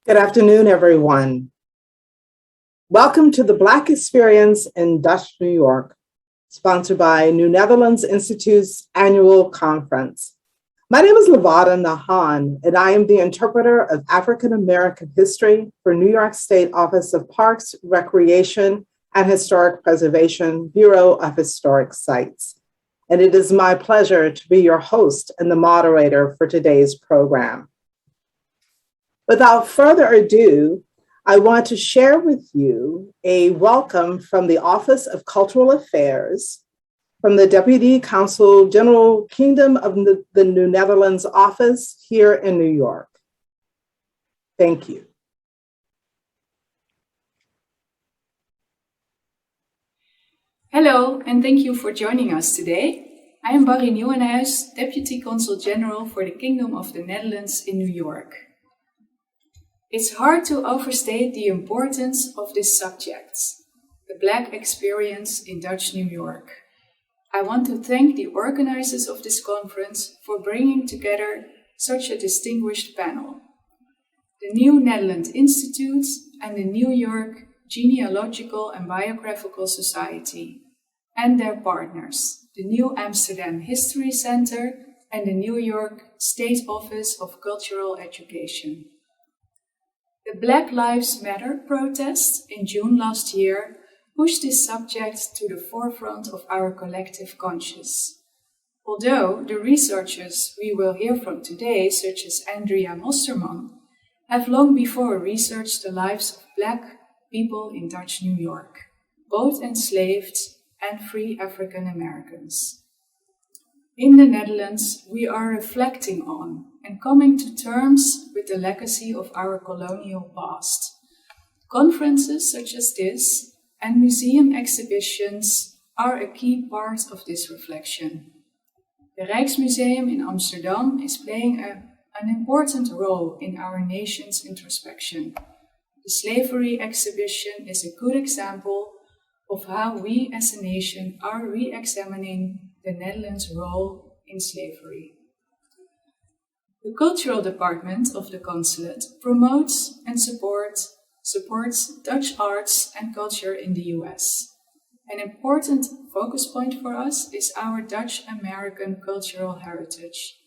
Good afternoon, everyone. Welcome to the Black Experience in Dutch New York, sponsored by Netherland Institute's annual conference. My name is Lavada Nahon, and I am the interpreter of African American history for New York State Office of Parks, Recreation, and Historic Preservation, Bureau of Historic Sites. And it is my pleasure to be your host and the moderator for today's program. Without further ado, I want to share with you a welcome from the Office of Cultural Affairs, from the Deputy Consul General Kingdom of the New Netherlands office here in New York. Thank you. Hello, and thank you for joining us today. I am Barry Nieuwenhuis, Deputy Consul General for the Kingdom of the Netherlands in New York. It's hard to overstate the importance of this subject, the Black experience in Dutch New York. I want to thank the organizers of this conference for bringing together such a distinguished panel. The New Netherland Institute and the New York Genealogical and Biographical Society, and their partners, the New Amsterdam History Center and the New York State Office of Cultural Education. The Black Lives Matter protest in June last year pushed this subject to the forefront of our collective conscience. Although the researchers we will hear from today, such as Andrea Mostermann, have long before researched the lives of Black people in Dutch New York, both enslaved and free African Americans. In the Netherlands, we are reflecting on and coming to terms with the legacy of our colonial past. Conferences such as this and museum exhibitions are a key part of this reflection. The Rijksmuseum in Amsterdam is playing an important role in our nation's introspection. The slavery exhibition is a good example of how we as a nation are re-examining the Netherlands' role in slavery. The Cultural Department of the Consulate promotes and supports Dutch arts and culture in the US. An important focus point for us is our Dutch-American cultural heritage.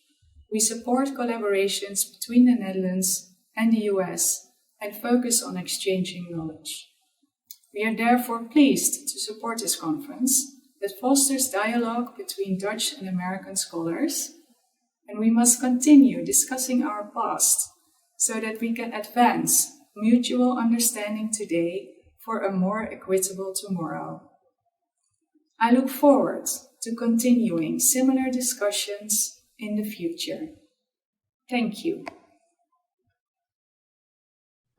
We support collaborations between the Netherlands and the US and focus on exchanging knowledge. We are therefore pleased to support this conference that fosters dialogue between Dutch and American scholars, and we must continue discussing our past so that we can advance mutual understanding today for a more equitable tomorrow. I look forward to continuing similar discussions in the future. Thank you.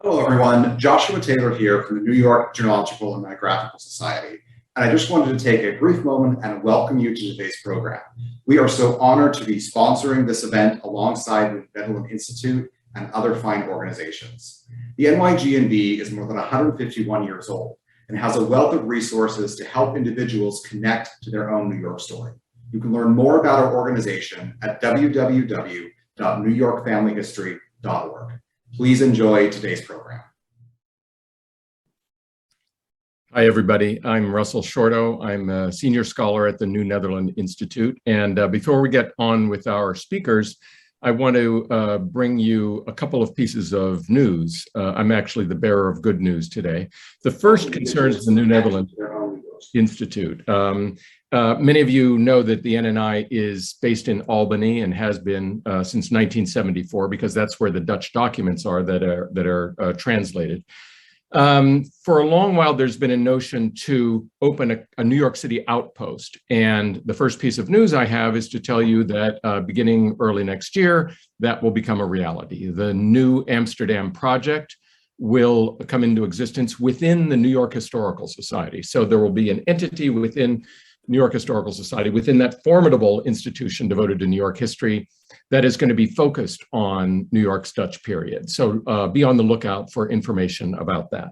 Hello, everyone. Joshua Taylor here from the New York Genealogical and Biographical Society. And I just wanted to take a brief moment and welcome you to today's program. We are so honored to be sponsoring this event alongside the Netherland Institute and other fine organizations. The NYG&B is more than 151 years old and has a wealth of resources to help individuals connect to their own New York story. You can learn more about our organization at www.newyorkfamilyhistory.org. Please enjoy today's program. Hi, everybody. I'm Russel Shorto. I'm a senior scholar at the New Netherland Institute. And before we get on with our speakers, I want to bring you a couple of pieces of news. I'm actually the bearer of good news today. The first concerns the New Netherland Institute. Many of you know that the NNI is based in Albany and has been since 1974, because that's where the Dutch documents are that are translated. For a long while, there's been a notion to open a New York City outpost. And the first piece of news I have is to tell you that beginning early next year, that will become a reality. The New Amsterdam project will come into existence within the New York Historical Society. So there will be an entity within New York Historical Society, within that formidable institution devoted to New York history, that is going to be focused on New York's Dutch period. So be on the lookout for information about that.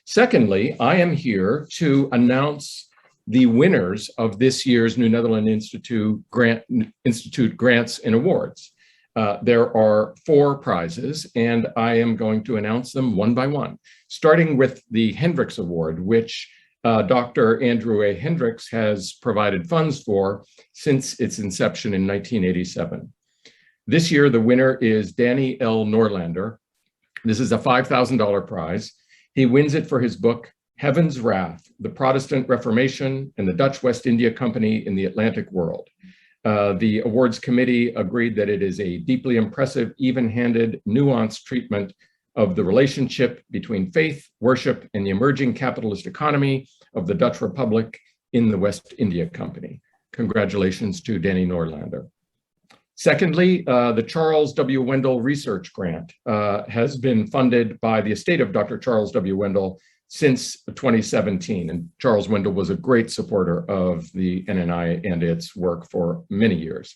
Secondly, I am here to announce the winners of this year's New Netherland Institute grants and awards. There are 4 prizes, and I am going to announce them one by one, starting with the Hendricks Award, which Dr. Andrew A. Hendricks has provided funds for since its inception in 1987. This year, the winner is Danny L. Norlander. This is a $5,000 prize. He wins it for his book, Heaven's Wrath, The Protestant Reformation and the Dutch West India Company in the Atlantic World. The awards committee agreed that it is a deeply impressive, even-handed, nuanced treatment of the relationship between faith, worship, and the emerging capitalist economy of the Dutch Republic in the West India Company. Congratulations to Danny Norlander. Secondly, the Charles W. Wendell Research Grant has been funded by the estate of Dr. Charles W. Wendell since 2017. And Charles Wendell was a great supporter of the NNI and its work for many years.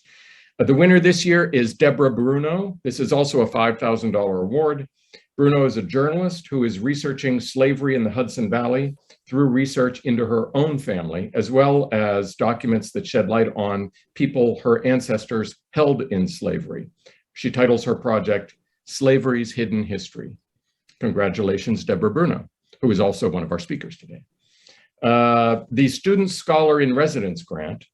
The winner this year is Deborah Bruno. This is also a $5,000 award. Bruno is a journalist who is researching slavery in the Hudson Valley through research into her own family, as well as documents that shed light on people her ancestors held in slavery. She titles her project, Slavery's Hidden History. Congratulations, Deborah Bruno, who is also one of our speakers today. The Student Scholar in Residence grant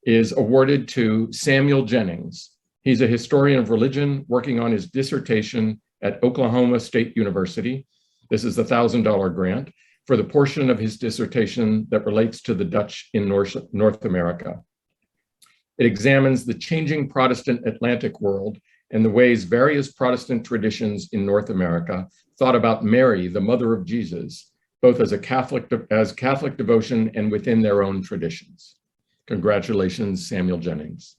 is awarded to Samuel Jennings. He's a historian of religion working on his dissertation at Oklahoma State University. This is the $1,000 grant for the portion of his dissertation that relates to the Dutch in North America. It examines the changing Protestant Atlantic world and the ways various Protestant traditions in North America thought about Mary, the mother of Jesus, both as Catholic devotion and within their own traditions. Congratulations, Samuel Jennings.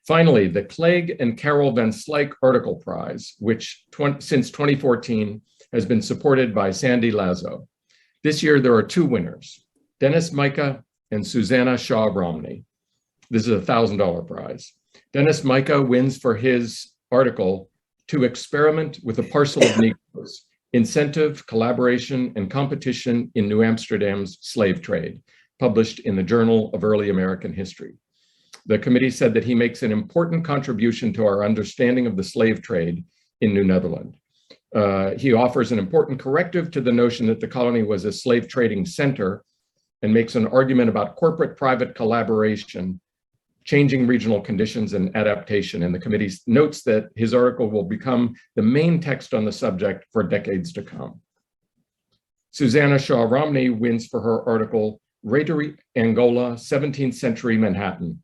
Finally, the Clegg and Carol Van Slyke Article Prize, which since 2014 has been supported by Sandy Lazo. This year, there are 2 winners, Dennis Micah and Susanna Shaw Romney. This is a $1,000 prize. Dennis Micah wins for his article, To Experiment with a Parcel of Negroes, Incentive, Collaboration, and Competition in New Amsterdam's Slave Trade, published in the Journal of Early American History. The committee said that he makes an important contribution to our understanding of the slave trade in New Netherland. He offers an important corrective to the notion that the colony was a slave trading center and makes an argument about corporate-private collaboration, changing regional conditions and adaptation. And the committee notes that his article will become the main text on the subject for decades to come. Susanna Shaw Romney wins for her article, Rhetoric Angola, 17th Century Manhattan,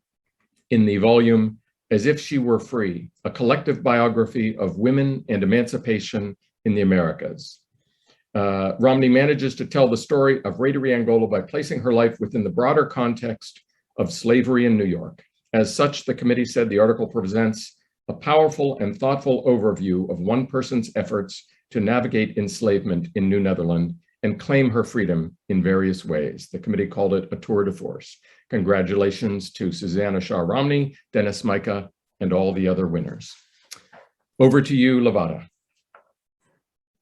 in the volume As If She Were Free, a collective biography of women and emancipation in the Americas. Romney manages to tell the story of Rhetoric Angola by placing her life within the broader context of slavery in New York. As such, the committee said the article presents a powerful and thoughtful overview of one person's efforts to navigate enslavement in New Netherland and claim her freedom in various ways. The committee called it a tour de force. Congratulations to Susanna Shaw Romney, Dennis Micah, and all the other winners. Over to you, Lavada.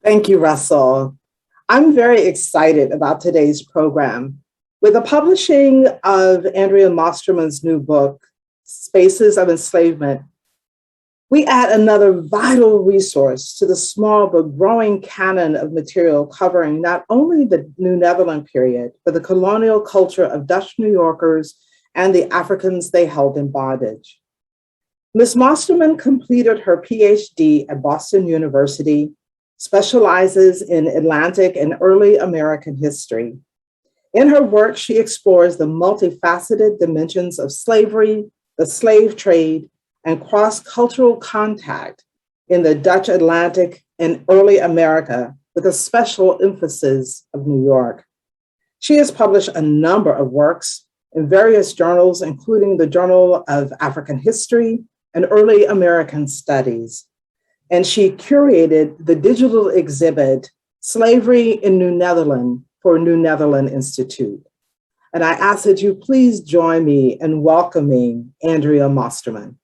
Thank you, Russell. I'm very excited about today's program. With the publishing of Andrea Mosterman's new book, Spaces of Enslavement, we add another vital resource to the small but growing canon of material covering not only the New Netherland period, but the colonial culture of Dutch New Yorkers and the Africans they held in bondage. Ms. Mosterman completed her PhD at Boston University, specializes in Atlantic and early American history. In her work, she explores the multifaceted dimensions of slavery, the slave trade, and cross-cultural contact in the Dutch Atlantic and early America, with a special emphasis of New York. She has published a number of works in various journals, including the Journal of African History and Early American Studies. And she curated the digital exhibit, Slavery in New Netherland, for New Netherland Institute. And I ask that you please join me in welcoming Andrea Mosterman.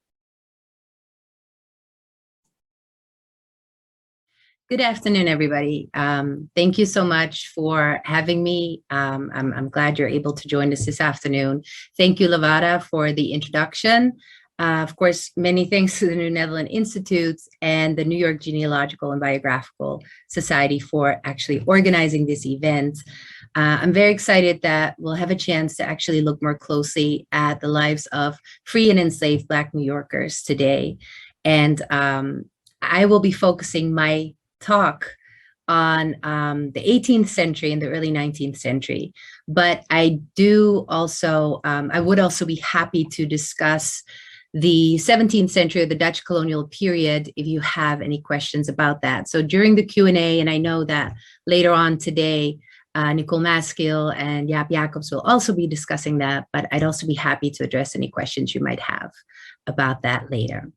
Good afternoon, everybody. Thank you so much for having me. I'm glad you're able to join us this afternoon. Thank you, Lavada, for the introduction. Of course, many thanks to the New Netherland Institute and the New York Genealogical and Biographical Society for actually organizing this event. I'm very excited that we'll have a chance to actually look more closely at the lives of free and enslaved Black New Yorkers today. And I will be focusing my talk on the 18th century and the early 19th century. But I do also, I would also be happy to discuss the 17th century or the Dutch colonial period if you have any questions about that. So during the Q&A, and I know that later on today, Nicole Maskill and Jaap Jacobs will also be discussing that, but I'd also be happy to address any questions you might have about that later.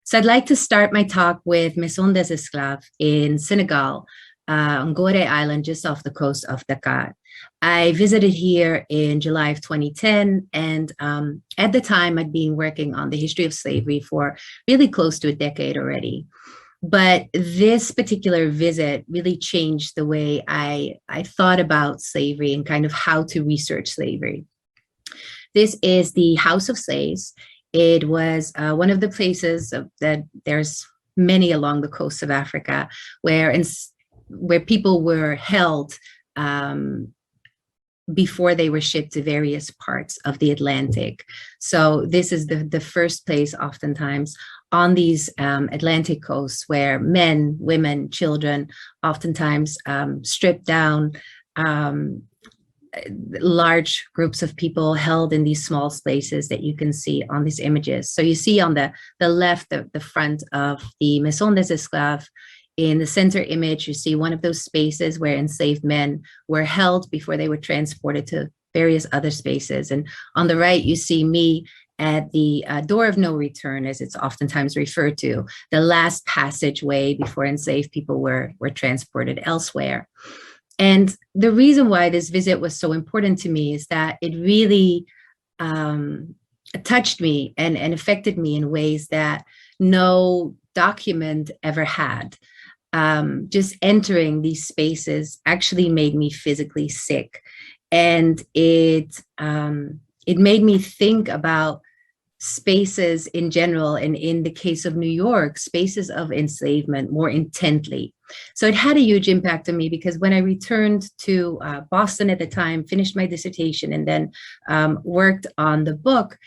So I'd like to start my talk with Maison des Esclaves in Senegal, on Gorée Island, just off the coast of Dakar. I visited here in July of 2010, and at the time I'd been working on the history of slavery for really close to a decade already. But this particular visit really changed the way I thought about slavery and kind of how to research slavery. This is the House of Slaves. It was one of the places that there's many along the coast of Africa where people were held before they were shipped to various parts of the Atlantic. So this is the first place oftentimes on these Atlantic coasts where men, women, children, oftentimes stripped down, large groups of people held in these small spaces that you can see on these images. So you see on the left, the front of the Maison des Esclaves. In the center image, you see one of those spaces where enslaved men were held before they were transported to various other spaces. And on the right, you see me at the door of no return, as it's oftentimes referred to, the last passageway before enslaved people were transported elsewhere. And the reason why this visit was so important to me is that it really touched me and affected me in ways that no document ever had. Just entering these spaces actually made me physically sick. And it made me think about spaces in general, and in the case of New York, spaces of enslavement more intently. So it had a huge impact on me because when I returned to Boston at the time, finished my dissertation, and then worked on the book,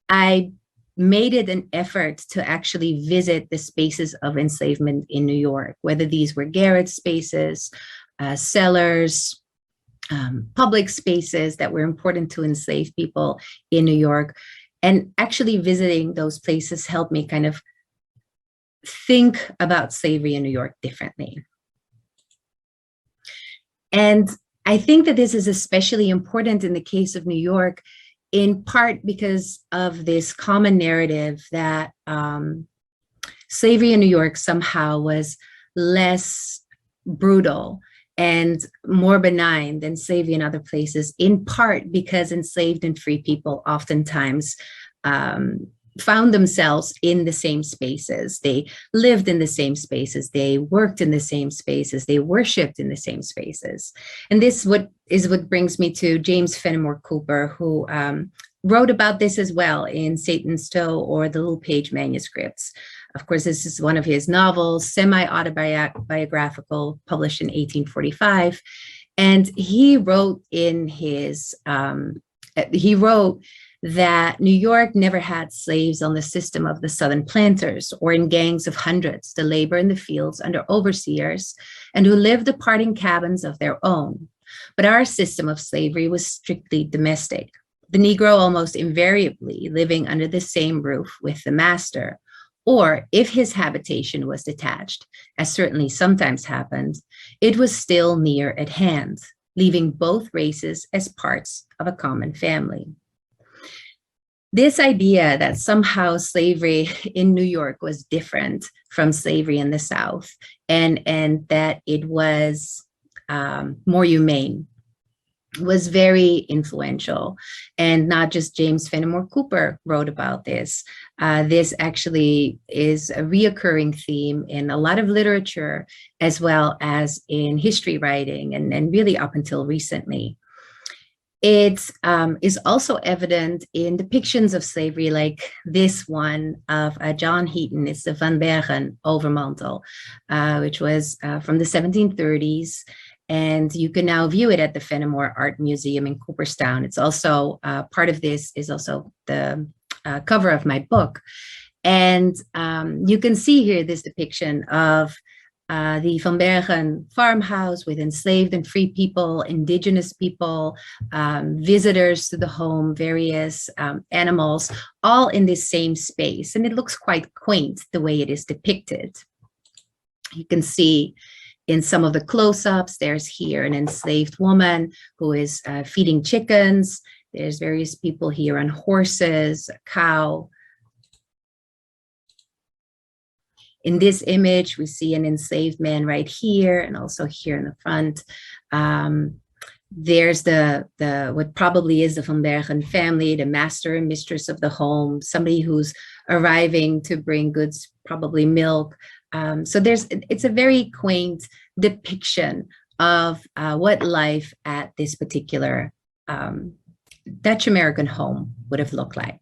I made it an effort to actually visit the spaces of enslavement in New York, whether these were garret spaces, cellars, public spaces that were important to enslaved people in New York. And actually visiting those places helped me kind of think about slavery in New York differently. And I think that this is especially important in the case of New York, in part because of this common narrative that slavery in New York somehow was less brutal and more benign than slavery in other places, in part because enslaved and free people oftentimes found themselves in the same spaces. They lived in the same spaces. They worked in the same spaces. They worshiped in the same spaces. And this is what brings me to James Fenimore Cooper, who wrote about this as well in Satan's Toe or the Little Page manuscripts. Of course, this is one of his novels, semi-autobiographical, published in 1845. And he wrote that New York never had slaves on the system of the Southern planters or in gangs of hundreds to labor in the fields under overseers and who lived apart in cabins of their own. But our system of slavery was strictly domestic, the Negro almost invariably living under the same roof with the master, or if his habitation was detached, as certainly sometimes happened, it was still near at hand, leaving both races as parts of a common family. This idea that somehow slavery in New York was different from slavery in the South, and that it was more humane, was very influential. And not just James Fenimore Cooper wrote about this. This actually is a reoccurring theme in a lot of literature, as well as in history writing, and really up until recently. It is also evident in depictions of slavery, like this one of John Heaton. It's the Van Bergen overmantel, which was from the 1730s. And you can now view it at the Fenimore Art Museum in Cooperstown. It's also, part of this is also the cover of my book. And you can see here this depiction of the Van Bergen farmhouse with enslaved and free people, indigenous people, visitors to the home, various animals, all in this same space. And it looks quite quaint the way it is depicted. You can see in some of the close-ups, there's here an enslaved woman who is feeding chickens. There's various people here on horses, a cow. In this image, we see an enslaved man right here and also here in the front. There's the what probably is the Van Bergen family, the master and mistress of the home, somebody who's arriving to bring goods, probably milk. So it's a very quaint depiction of what life at this particular Dutch American home would have looked like.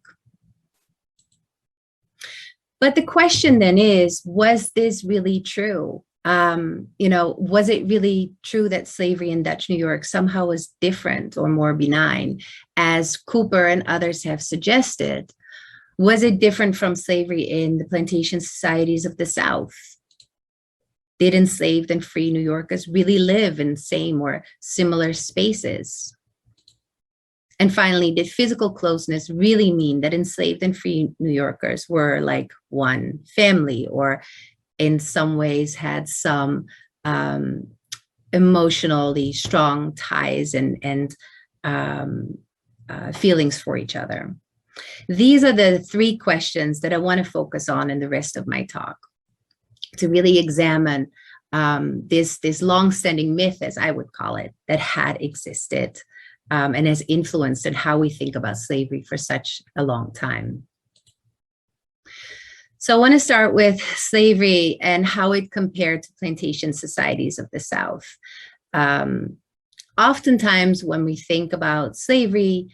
But the question then is, was this really true? Was it really true that slavery in Dutch New York somehow was different or more benign, as Cooper and others have suggested? Was it different from slavery in the plantation societies of the South? Did enslaved and free New Yorkers really live in same or similar spaces? And finally, did physical closeness really mean that enslaved and free New Yorkers were like one family, or in some ways had some emotionally strong ties and feelings for each other? These are the three questions that I want to focus on in the rest of my talk, to really examine this long-standing myth, as I would call it, that had existed and has influenced in how we think about slavery for such a long time. So I want to start with slavery and how it compared to plantation societies of the South. Oftentimes when we think about slavery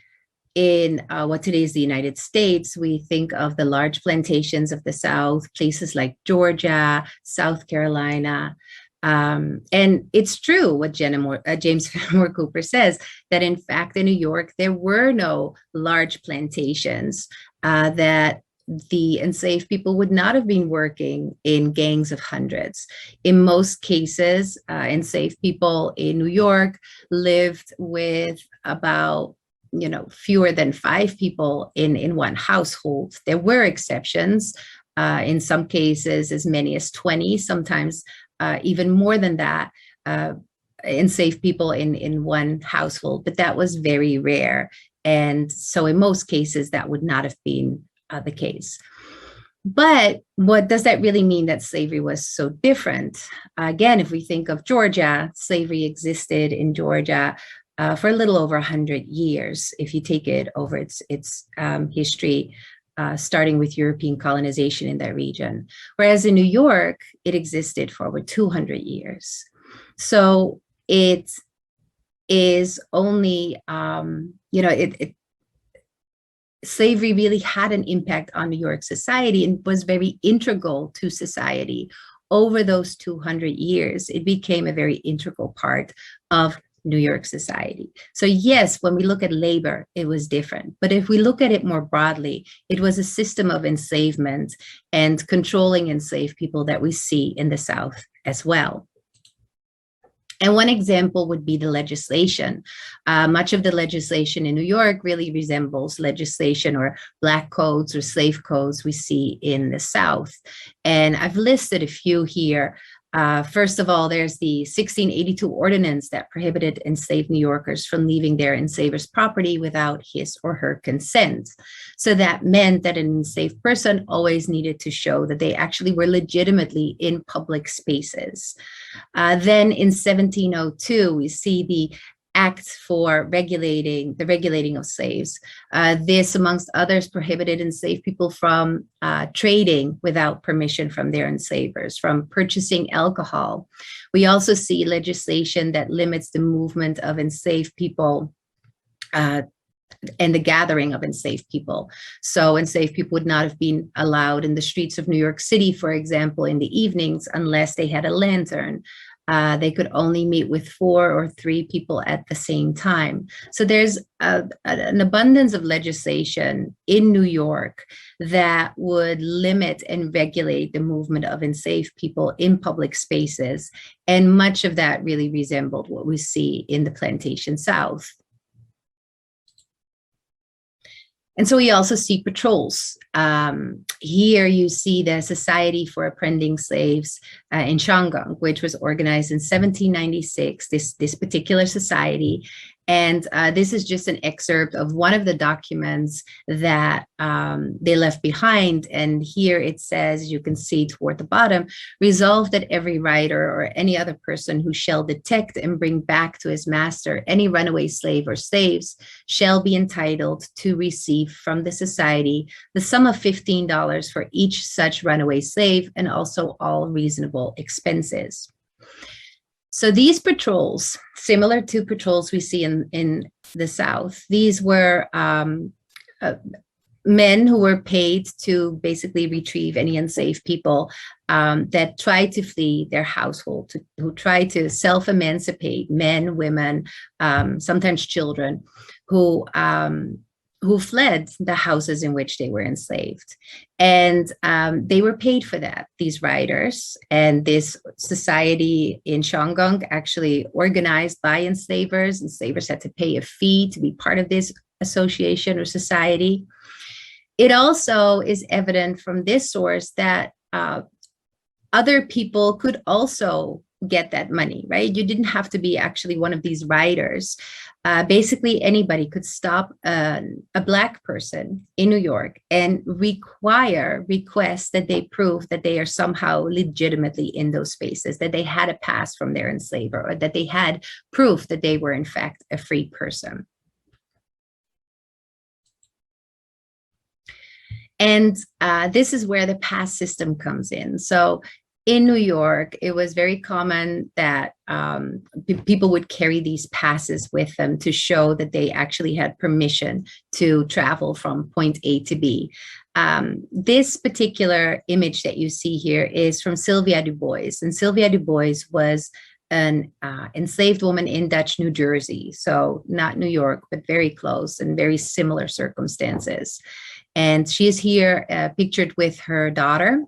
in what today is the United States, we think of the large plantations of the South, places like Georgia, South Carolina. And it's true what James Fenimore Cooper says, that in fact in New York, there were no large plantations, that the enslaved people would not have been working in gangs of hundreds. In most cases, enslaved people in New York lived with about fewer than 5 people in one household. There were exceptions, in some cases as many as 20, sometimes even more than that, enslaved people in one household, but that was very rare. And so in most cases, that would not have been the case. But what does that really mean that slavery was so different? Again, if we think of Georgia, slavery existed in Georgia for a little over 100 years, if you take it over its history, starting with European colonization in that region. Whereas in New York, it existed for over 200 years. So it is only, slavery really had an impact on New York society and was very integral to society. Over those 200 years, it became a very integral part of New York society. So yes, when we look at labor, it was different. But if we look at it more broadly, it was a system of enslavement and controlling enslaved people that we see in the South as well. And one example would be the legislation. Much of the legislation in New York really resembles legislation or Black codes or slave codes we see in the South. And I've listed a few here. First of all, there's the 1682 ordinance that prohibited enslaved New Yorkers from leaving their enslaver's property without his or her consent. So that meant that an enslaved person always needed to show that they actually were legitimately in public spaces. Then in 1702, we see the Act for regulating of slaves. This, amongst others, prohibited enslaved people from trading without permission from their enslavers, from purchasing alcohol. We also see legislation that limits the movement of enslaved people and the gathering of enslaved people. So enslaved people would not have been allowed in the streets of New York City, for example, in the evenings, unless they had a lantern. They could only meet with 4 or 3 people at the same time. So there's an abundance of legislation in New York that would limit and regulate the movement of enslaved people in public spaces. And much of that really resembled what we see in the plantation South. And so we also see patrols. Here you see the Society for Apprehending Slaves in Shangang, which was organized in 1796, this particular society. And this is just an excerpt of one of the documents that they left behind. And here it says, you can see toward the bottom, resolve that every writer or any other person who shall detect and bring back to his master any runaway slave or slaves shall be entitled to receive from the society the sum of $15 for each such runaway slave, and also all reasonable expenses. So these patrols, similar to patrols we see in the South, these were men who were paid to basically retrieve any enslaved people that tried to flee their household, who tried to self-emancipate, men, women, sometimes children, who fled the houses in which they were enslaved. And they were paid for that, these riders. And this society in Shangang actually organized by enslavers. Enslavers had to pay a fee to be part of this association or society. It also is evident from this source that other people could also get that money, right? You didn't have to be actually one of these riders. Basically, anybody could stop a Black person in New York and request that they prove that they are somehow legitimately in those spaces, that they had a pass from their enslaver, or that they had proof that they were in fact a free person. And this is where the pass system comes in. So in New York, it was very common that people would carry these passes with them to show that they actually had permission to travel from point A to B. This particular image that you see here is from Sylvia Du Bois. And Sylvia Du Bois was an enslaved woman in Dutch New Jersey. So not New York, but very close and very similar circumstances. And she is here pictured with her daughter.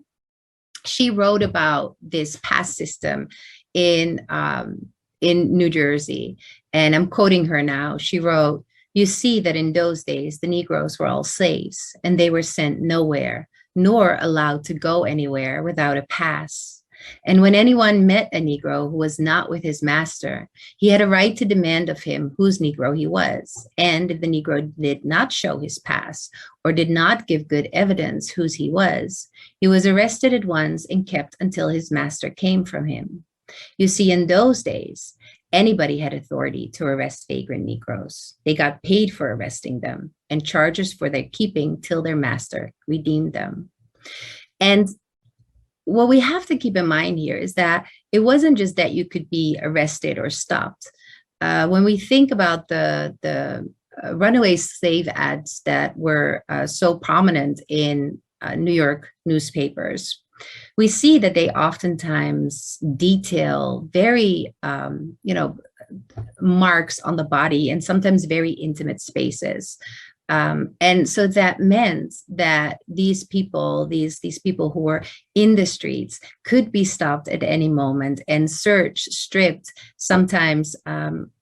She wrote about this pass system in New Jersey, and I'm quoting her now. She wrote, "You see that in those days, the Negroes were all slaves, and they were sent nowhere, nor allowed to go anywhere without a pass. And when anyone met a Negro who was not with his master, he had a right to demand of him whose Negro he was. And if the Negro did not show his pass or did not give good evidence whose he was arrested at once and kept until his master came from him. You see, in those days, anybody had authority to arrest vagrant Negroes. They got paid for arresting them and charges for their keeping till their master redeemed them." And what we have to keep in mind here is that it wasn't just that you could be arrested or stopped. When we think about the runaway slave ads that were so prominent in New York newspapers, we see that they oftentimes detail very, marks on the body and sometimes very intimate spaces. And so that meant that these people who were in the streets could be stopped at any moment and searched, stripped, sometimes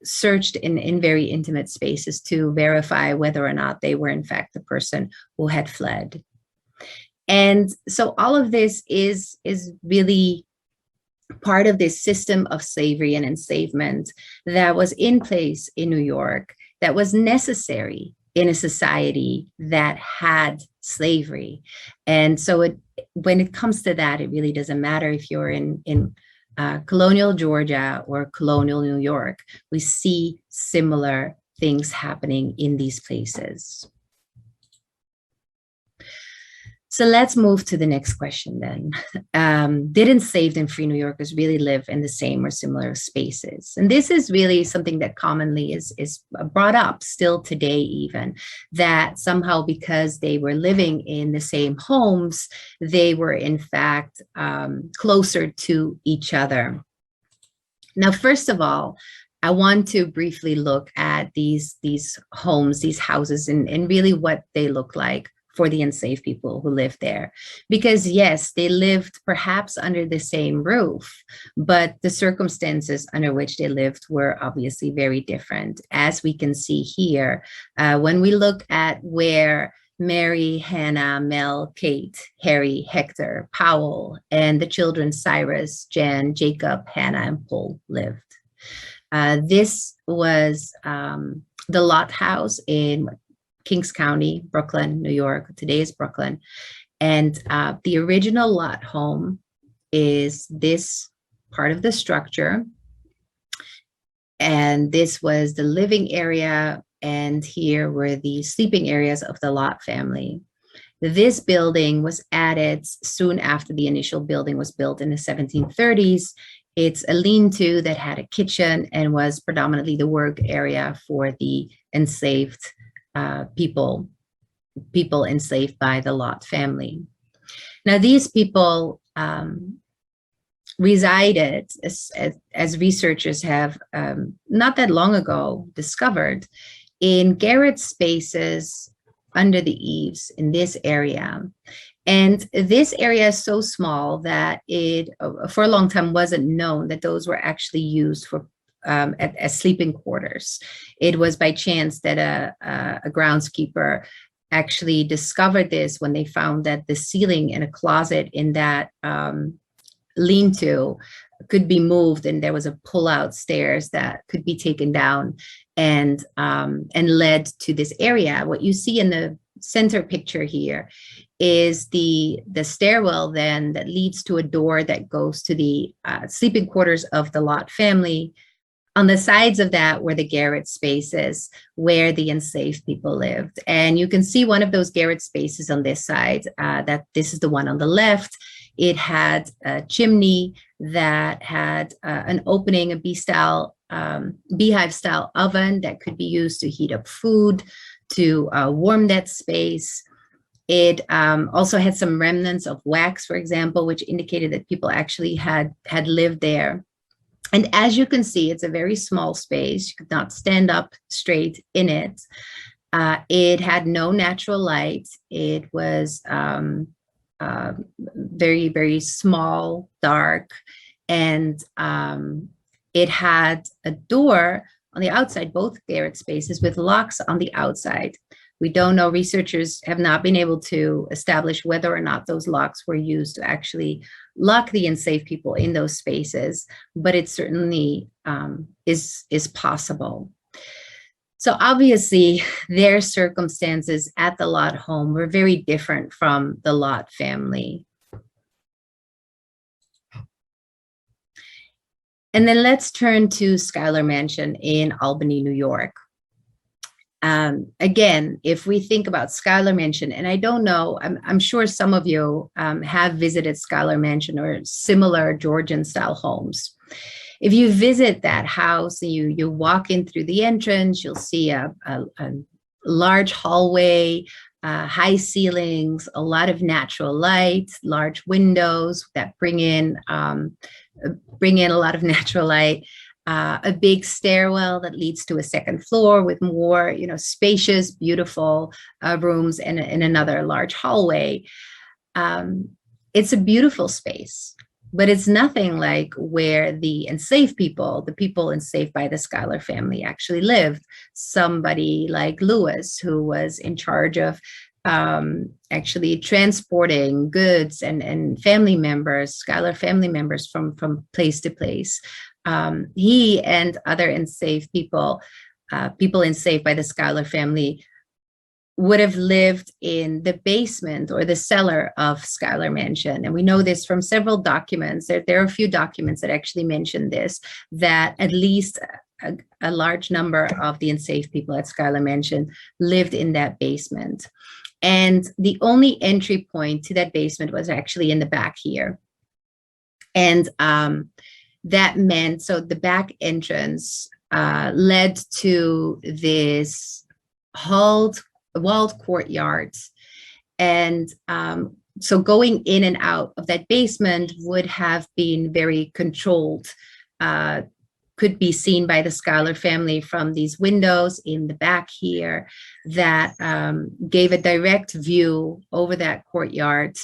searched in very intimate spaces to verify whether or not they were in fact the person who had fled. And so all of this is really part of this system of slavery and enslavement that was in place in New York, that was necessary in a society that had slavery. And so when it comes to that, it really doesn't matter if you're in colonial Georgia or colonial New York. We see similar things happening in these places. So let's move to the next question then. Did enslaved and free New Yorkers really live in the same or similar spaces? And this is really something that commonly is brought up still today even, that somehow because they were living in the same homes, they were in fact closer to each other. Now, first of all, I want to briefly look at these homes, these houses, and really what they look like for the enslaved people who lived there. Because yes, they lived perhaps under the same roof, but the circumstances under which they lived were obviously very different. As we can see here, when we look at where Mary, Hannah, Mel, Kate, Harry, Hector, Powell, and the children Cyrus, Jan, Jacob, Hannah, and Paul lived. This was the Lot House in Kings County, Brooklyn, New York. Today is Brooklyn. And the original Lot home is this part of the structure. And this was the living area. And here were the sleeping areas of the Lot family. This building was added soon after the initial building was built in the 1730s. It's a lean-to that had a kitchen and was predominantly the work area for the enslaved people enslaved by the Lot family. Now, these people resided, as researchers have not that long ago discovered, in garret spaces under the eaves in this area. And this area is so small that it, for a long time, wasn't known that those were actually used for as sleeping quarters. It was by chance that a groundskeeper actually discovered this when they found that the ceiling in a closet in that lean-to could be moved, and there was a pull-out stairs that could be taken down and led to this area. What you see in the center picture here is the stairwell then that leads to a door that goes to the sleeping quarters of the Lot family. On the sides of that were the garret spaces where the enslaved people lived. And you can see one of those garret spaces on this side, that this is the one on the left. It had a chimney that had an opening, a beehive-style oven that could be used to heat up food, to warm that space. It also had some remnants of wax, for example, which indicated that people actually had lived there. And as you can see, it's a very small space. You could not stand up straight in it. It had no natural light. It was very, very small, dark, and it had a door on the outside, both garret spaces with locks on the outside. We don't know, researchers have not been able to establish whether or not those locks were used to actually lock the enslaved people in those spaces, but it certainly is possible. So obviously their circumstances at the Lot home were very different from the Lot family. And then let's turn to Schuyler Mansion in Albany, New York. Again, if we think about Schuyler Mansion, and I don't know, I'm sure some of you have visited Schuyler Mansion or similar Georgian style homes. If you visit that house and you walk in through the entrance, you'll see a large hallway, high ceilings, a lot of natural light, large windows that bring in a lot of natural light. A big stairwell that leads to a second floor with more, spacious, beautiful rooms and another large hallway. It's a beautiful space, but it's nothing like where the enslaved people, the people enslaved by the Schuyler family, actually lived. Somebody like Lewis, who was in charge of actually transporting goods and family members, Schuyler family members from place to place. He and other enslaved people, people enslaved by the Schuyler family, would have lived in the basement or the cellar of Schuyler Mansion. And we know this from several documents. There are a few documents that actually mention this, that at least a large number of the enslaved people at Schuyler Mansion lived in that basement. And the only entry point to that basement was actually in the back here. And that meant, so the back entrance led to this walled courtyard. And so going in and out of that basement would have been very controlled. Could be seen by the Schuyler family from these windows in the back here that gave a direct view over that courtyard.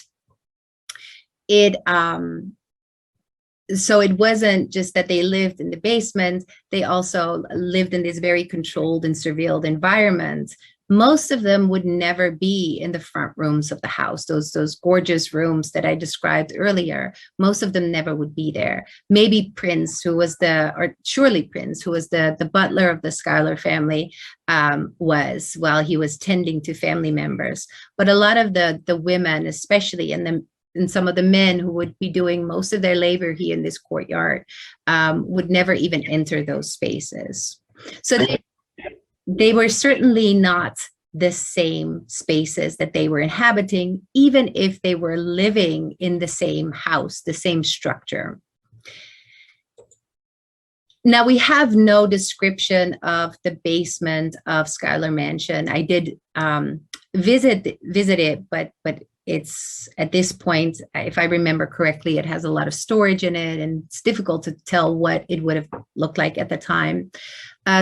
So it wasn't just that they lived in the basement, they also lived in this very controlled and surveilled environment. Most of them would never be in the front rooms of the house, those gorgeous rooms that I described earlier. Most of them never would be there. Maybe Prince, surely Prince, who was the butler of the Schuyler family, was while he was tending to family members. But a lot of the women, especially, and some of the men who would be doing most of their labor here in this courtyard, would never even enter those spaces. So they were certainly not the same spaces that they were inhabiting, even if they were living in the same house, the same structure. Now, we have no description of the basement of Schuyler Mansion. I did visit it, but it's, at this point, if I remember correctly, it has a lot of storage in it, and it's difficult to tell what it would have looked like at the time.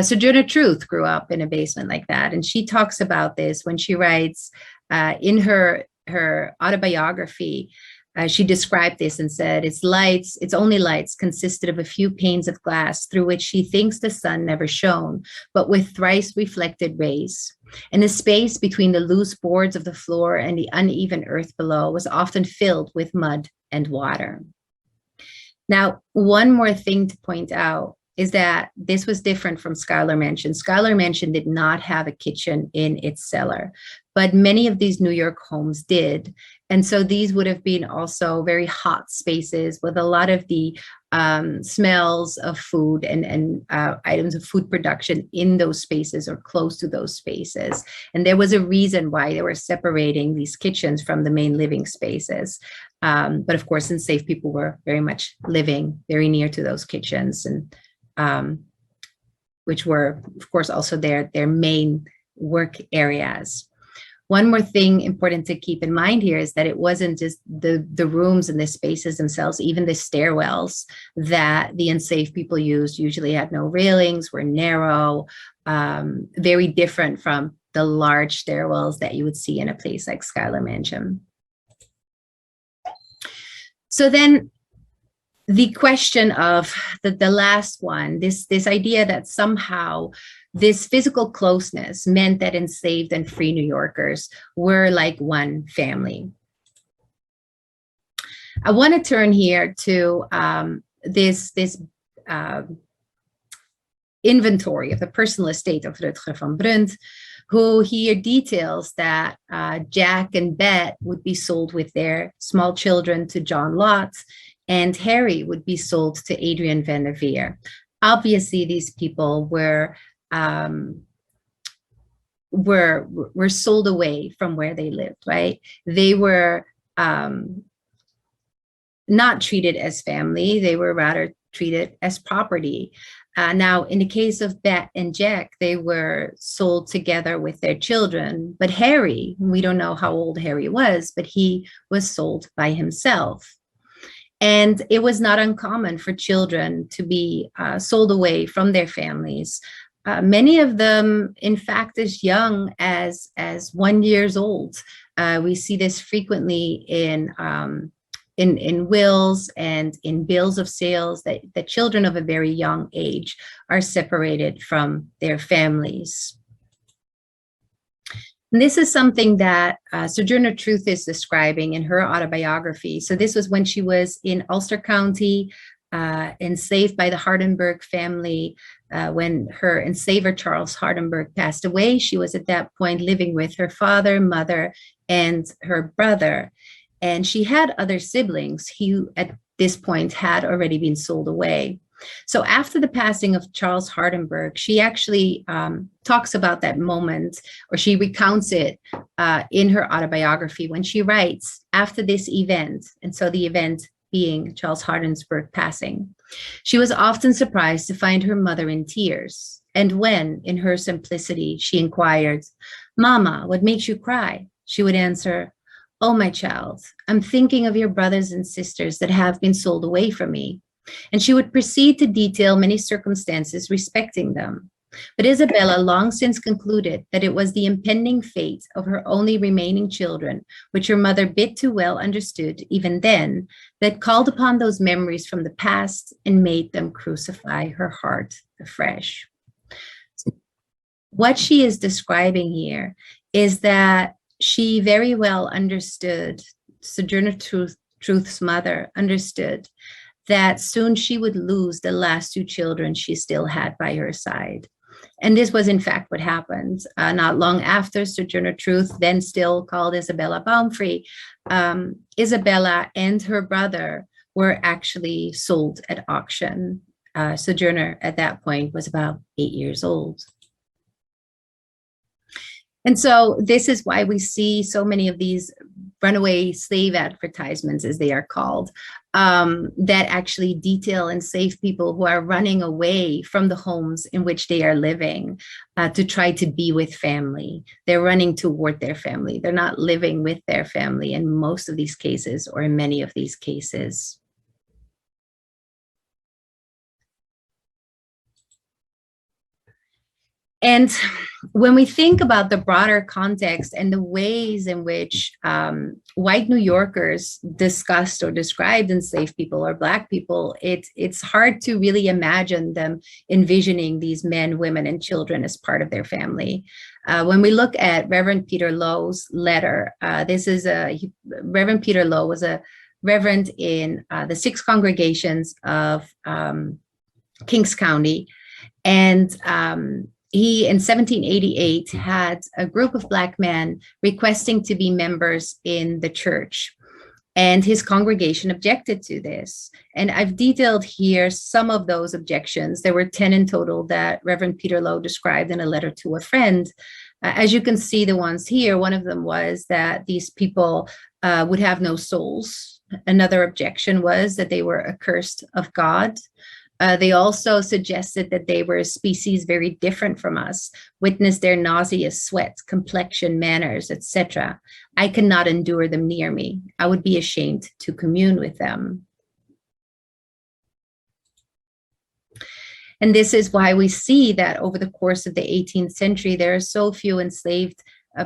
Sojourner Truth grew up in a basement like that, and she talks about this when she writes in her autobiography. She described this and said, its only lights consisted of a few panes of glass through which she thinks the sun never shone, but with thrice reflected rays. And the space between the loose boards of the floor and the uneven earth below was often filled with mud and water. Now, one more thing to point out is that this was different from Schuyler Mansion. Schuyler Mansion did not have a kitchen in its cellar, but many of these New York homes did. And so these would have been also very hot spaces with a lot of the smells of food and items of food production in those spaces or close to those spaces. And there was a reason why they were separating these kitchens from the main living spaces. But of course, enslaved people were very much living very near to those kitchens, and which were, of course, also their main work areas. One more thing important to keep in mind here is that it wasn't just the rooms and the spaces themselves, even the stairwells that the enslaved people used usually had no railings, were narrow, very different from the large stairwells that you would see in a place like Schuyler Mansion. So then the question of the last one, this idea that somehow this physical closeness meant that enslaved and free New Yorkers were like one family. I want to turn here to this inventory of the personal estate of Rutger van Brunt, who here details that Jack and Bet would be sold with their small children to John Lott, and Harry would be sold to Adrian van der Veer. Obviously, these people were sold away from where they lived, right? They were not treated as family, they were rather treated as property. Now, in the case of Bet and Jack, they were sold together with their children, but Harry, we don't know how old Harry was, but he was sold by himself. And it was not uncommon for children to be sold away from their families. Many of them, in fact, as young as 1 year old. We see this frequently in wills and in bills of sales, that children of a very young age are separated from their families. And this is something that Sojourner Truth is describing in her autobiography. So this was when she was in Ulster County, enslaved by the Hardenberg family. When her enslaver, Charles Hardenberg, passed away, she was at that point living with her father, mother, and her brother. And she had other siblings who at this point had already been sold away. So after the passing of Charles Hardenberg, she actually talks about that moment, or she recounts it in her autobiography when she writes, after this event, and so the event being Charles Hardenberg passing, she was often surprised to find her mother in tears. And when, in her simplicity, she inquired, "Mama, what makes you cry?" she would answer, "Oh, my child, I'm thinking of your brothers and sisters that have been sold away from me." And she would proceed to detail many circumstances respecting them. But Isabella long since concluded that it was the impending fate of her only remaining children, which her mother bit too well understood even then, that called upon those memories from the past and made them crucify her heart afresh. What she is describing here is that she very well understood, Sojourner Truth's mother understood, that soon she would lose the last two children she still had by her side. And this was in fact what happened. Not long after, Sojourner Truth, then still called Isabella Baumfree, Isabella and her brother were actually sold at auction. Sojourner at that point was about 8 years old. And so this is why we see so many of these runaway slave advertisements, as they are called, that actually detail enslaved people who are running away from the homes in which they are living to try to be with family. They're running toward their family. They're not living with their family in most of these cases, or in many of these cases. And when we think about the broader context and the ways in which white New Yorkers discussed or described enslaved people or Black people, it's hard to really imagine them envisioning these men, women, and children as part of their family. When we look at Reverend Peter Lowe's letter, Reverend Peter Lowe was a reverend in the 6 congregations of Kings County, and he, in 1788, had a group of Black men requesting to be members in the church, and his congregation objected to this. And I've detailed here some of those objections. There were 10 in total that Reverend Peter Lowe described in a letter to a friend. As you can see, the ones here, one of them was that these people would have no souls. Another objection was that they were accursed of God. They also suggested that they were a species very different from us. Witness their nauseous sweat, complexion, manners, etc. I cannot endure them near me. I would be ashamed to commune with them. And this is why we see that over the course of the 18th century, there are so few enslaved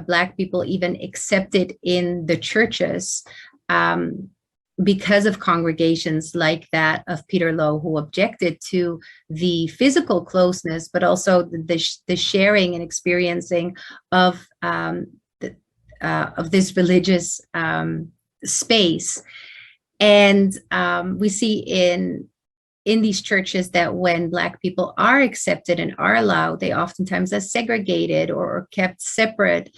Black people even accepted in the churches, because of congregations like that of Peter Lowe, who objected to the physical closeness, but also the sharing and experiencing of this religious space. And we see in these churches that when Black people are accepted and are allowed, they oftentimes are segregated or kept separate,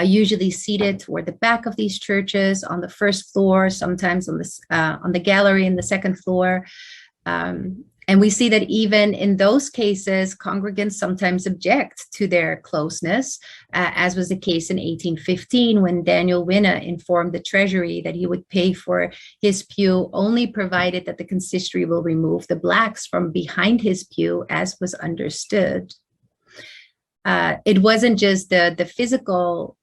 usually seated toward the back of these churches on the first floor, sometimes on the gallery in the second floor. And we see that even in those cases, congregants sometimes object to their closeness, as was the case in 1815 when Daniel Winner informed the Treasury that he would pay for his pew only provided that the consistory will remove the Blacks from behind his pew, as was understood. It wasn't just the physical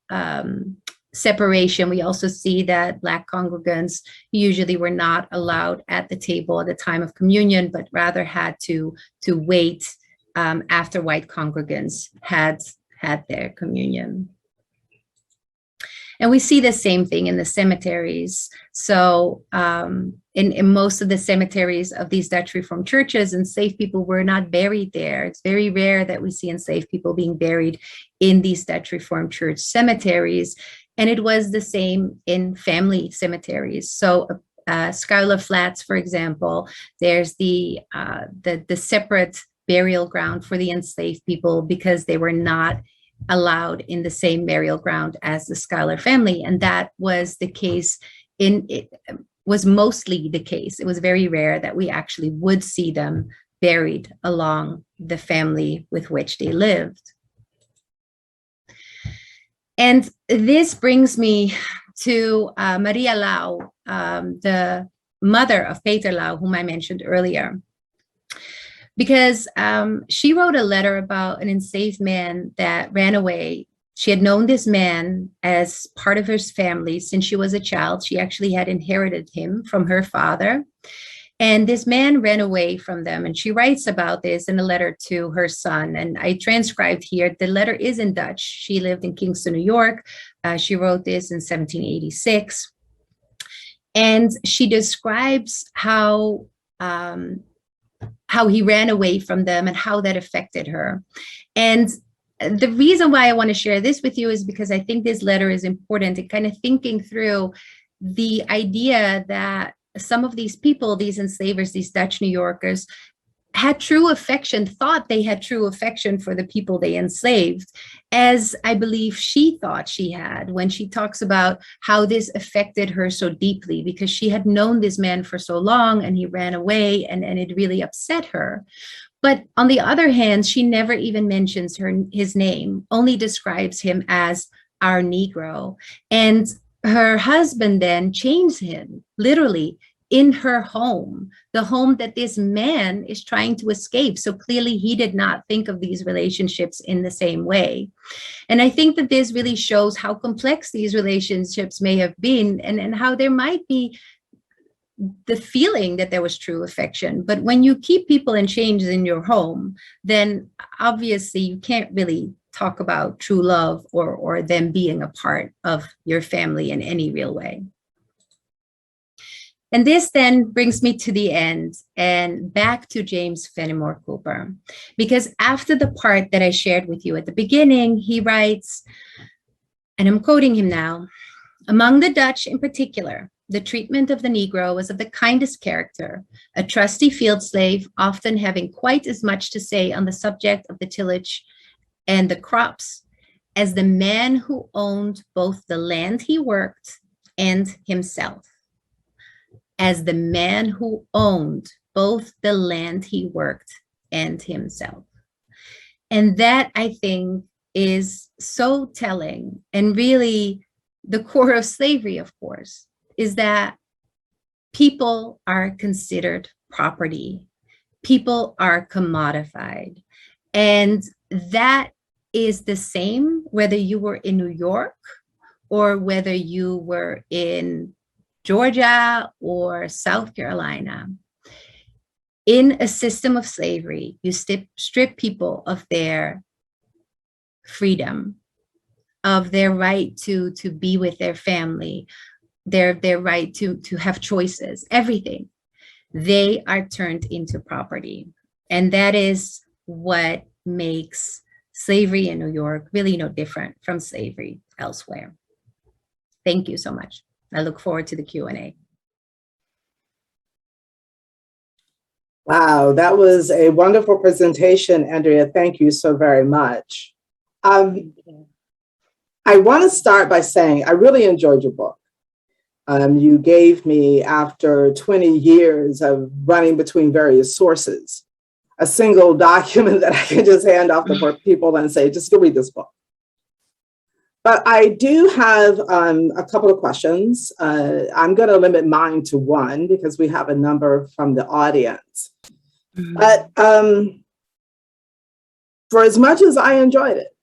separation. We also see that Black congregants usually were not allowed at the table at the time of communion, but rather had to wait after white congregants had their communion. And we see the same thing in the cemeteries. So in most of the cemeteries of these Dutch Reformed churches, enslaved people were not buried there. It's very rare that we see enslaved people being buried in these Dutch Reformed church cemeteries. And it was the same in family cemeteries. So Schuyler Flats, for example, there's the separate burial ground for the enslaved people because they were not allowed in the same burial ground as the Schuyler family. And that was the case was mostly the case. It was very rare that we actually would see them buried along the family with which they lived. And this brings me to Maria Lowe, the mother of Peter Lowe, whom I mentioned earlier, because she wrote a letter about an enslaved man that ran away. She had known this man as part of her family since she was a child. She actually had inherited him from her father. And this man ran away from them. And she writes about this in a letter to her son. And I transcribed here. The letter is in Dutch. She lived in Kingston, New York. She wrote this in 1786. And she describes how he ran away from them and how that affected her. And the reason why I want to share this with you is because I think this letter is important in kind of thinking through the idea that some of these people, these enslavers, these Dutch New Yorkers, had true affection, thought they had true affection for the people they enslaved, as I believe she thought she had when she talks about how this affected her so deeply, because she had known this man for so long and he ran away, and it really upset her. But on the other hand, she never even mentions his name, only describes him as our Negro. And her husband then chains him, literally, in her home, the home that this man is trying to escape. So clearly he did not think of these relationships in the same way. And I think that this really shows how complex these relationships may have been, and how there might be the feeling that there was true affection. But when you keep people in chains in your home, then obviously you can't really talk about true love or them being a part of your family in any real way. And this then brings me to the end and back to James Fenimore Cooper, because after the part that I shared with you at the beginning, he writes, and I'm quoting him now, "Among the Dutch in particular, the treatment of the Negro was of the kindest character, a trusty field slave, often having quite as much to say on the subject of the tillage and the crops as the man who owned both the land he worked and himself." As the man who owned both the land he worked and himself. And that, I think, is so telling, and really the core of slavery, of course, is that people are considered property. People are commodified. And that is the same whether you were in New York or whether you were in Georgia or South Carolina. In a system of slavery, you strip people of their freedom, of their right to be with their family, their right to have choices, everything. They are turned into property. And that is what makes slavery in New York really no different from slavery elsewhere. Thank you so much. I look forward to the Q&A. Wow, that was a wonderful presentation, Andrea. Thank you so very much. I want to start by saying I really enjoyed your book. You gave me, after 20 years of running between various sources, a single document that I can just hand off to people and say, just go read this book. But I do have a couple of questions. I'm going to limit mine to one because we have a number from the audience. But for as much as I enjoyed it,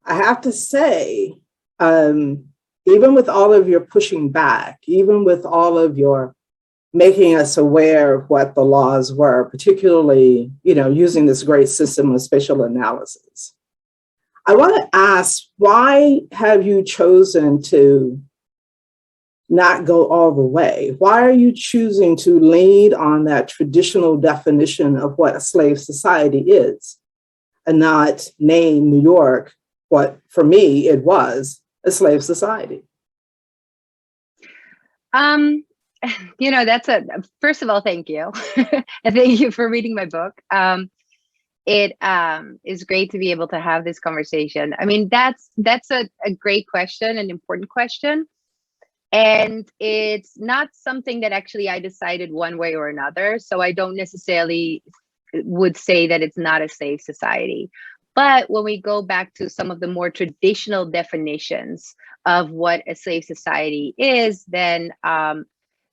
I have to say, even with all of your pushing back, even with all of your making us aware of what the laws were, particularly, using this great system of spatial analysis, I want to ask, why have you chosen to not go all the way? Why are you choosing to lean on that traditional definition of what a slave society is and not name New York what, for me, it was a slave society? That's first of all, thank you. And thank you for reading my book. It is great to be able to have this conversation. I mean, that's a great question, an important question. And it's not something that actually I decided one way or another. So I don't necessarily would say that it's not a slave society. But when we go back to some of the more traditional definitions of what a slave society is, then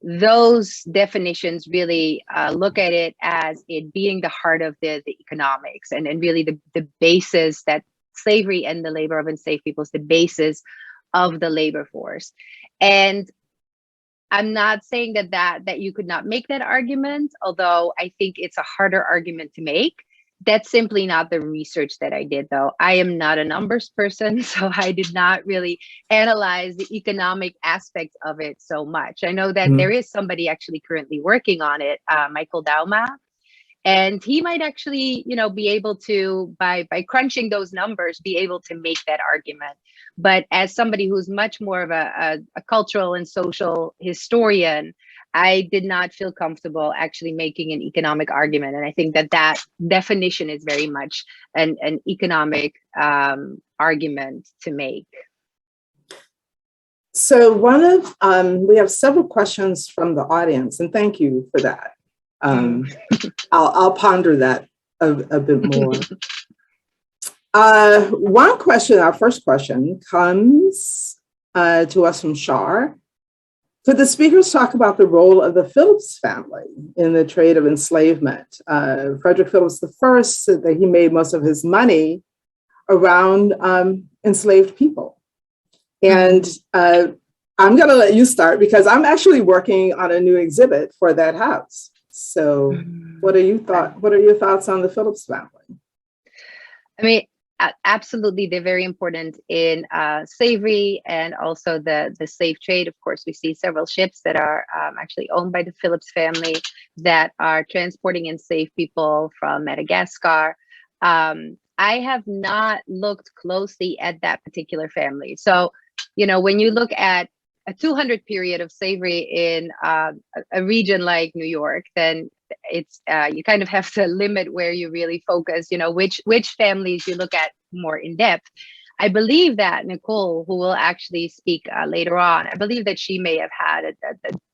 those definitions really look at it as it being the heart of the economics, and really the basis that slavery and the labor of enslaved people is the basis of the labor force. And I'm not saying that you could not make that argument, although I think it's a harder argument to make. That's simply not the research that I did, though. I am not a numbers person, so I did not really analyze the economic aspects of it so much. I know that there is somebody actually currently working on it, Michael Dauma, and he might actually, be able to, by crunching those numbers, be able to make that argument. But as somebody who's much more of a cultural and social historian, I did not feel comfortable actually making an economic argument. And I think that definition is very much an economic argument to make. So we have several questions from the audience, and thank you for that. I'll ponder that a bit more. One question, our first question, comes to us from Shar. Could the speakers talk about the role of the Phillips family in the trade of enslavement? Frederick Phillips I said that he made most of his money around enslaved people. And I'm going to let you start because I'm actually working on a new exhibit for that house. So what are your thoughts on the Phillips family? I mean, absolutely, they're very important in slavery and also the slave trade. Of course, we see several ships that are actually owned by the Phillips family that are transporting enslaved people from Madagascar. I have not looked closely at that particular family. So, when you look at a 200 period of slavery in a region like New York, then it's you kind of have to limit where you really focus, which families you look at more in depth. I believe that Nicole, who will actually speak later on, I believe that she may have had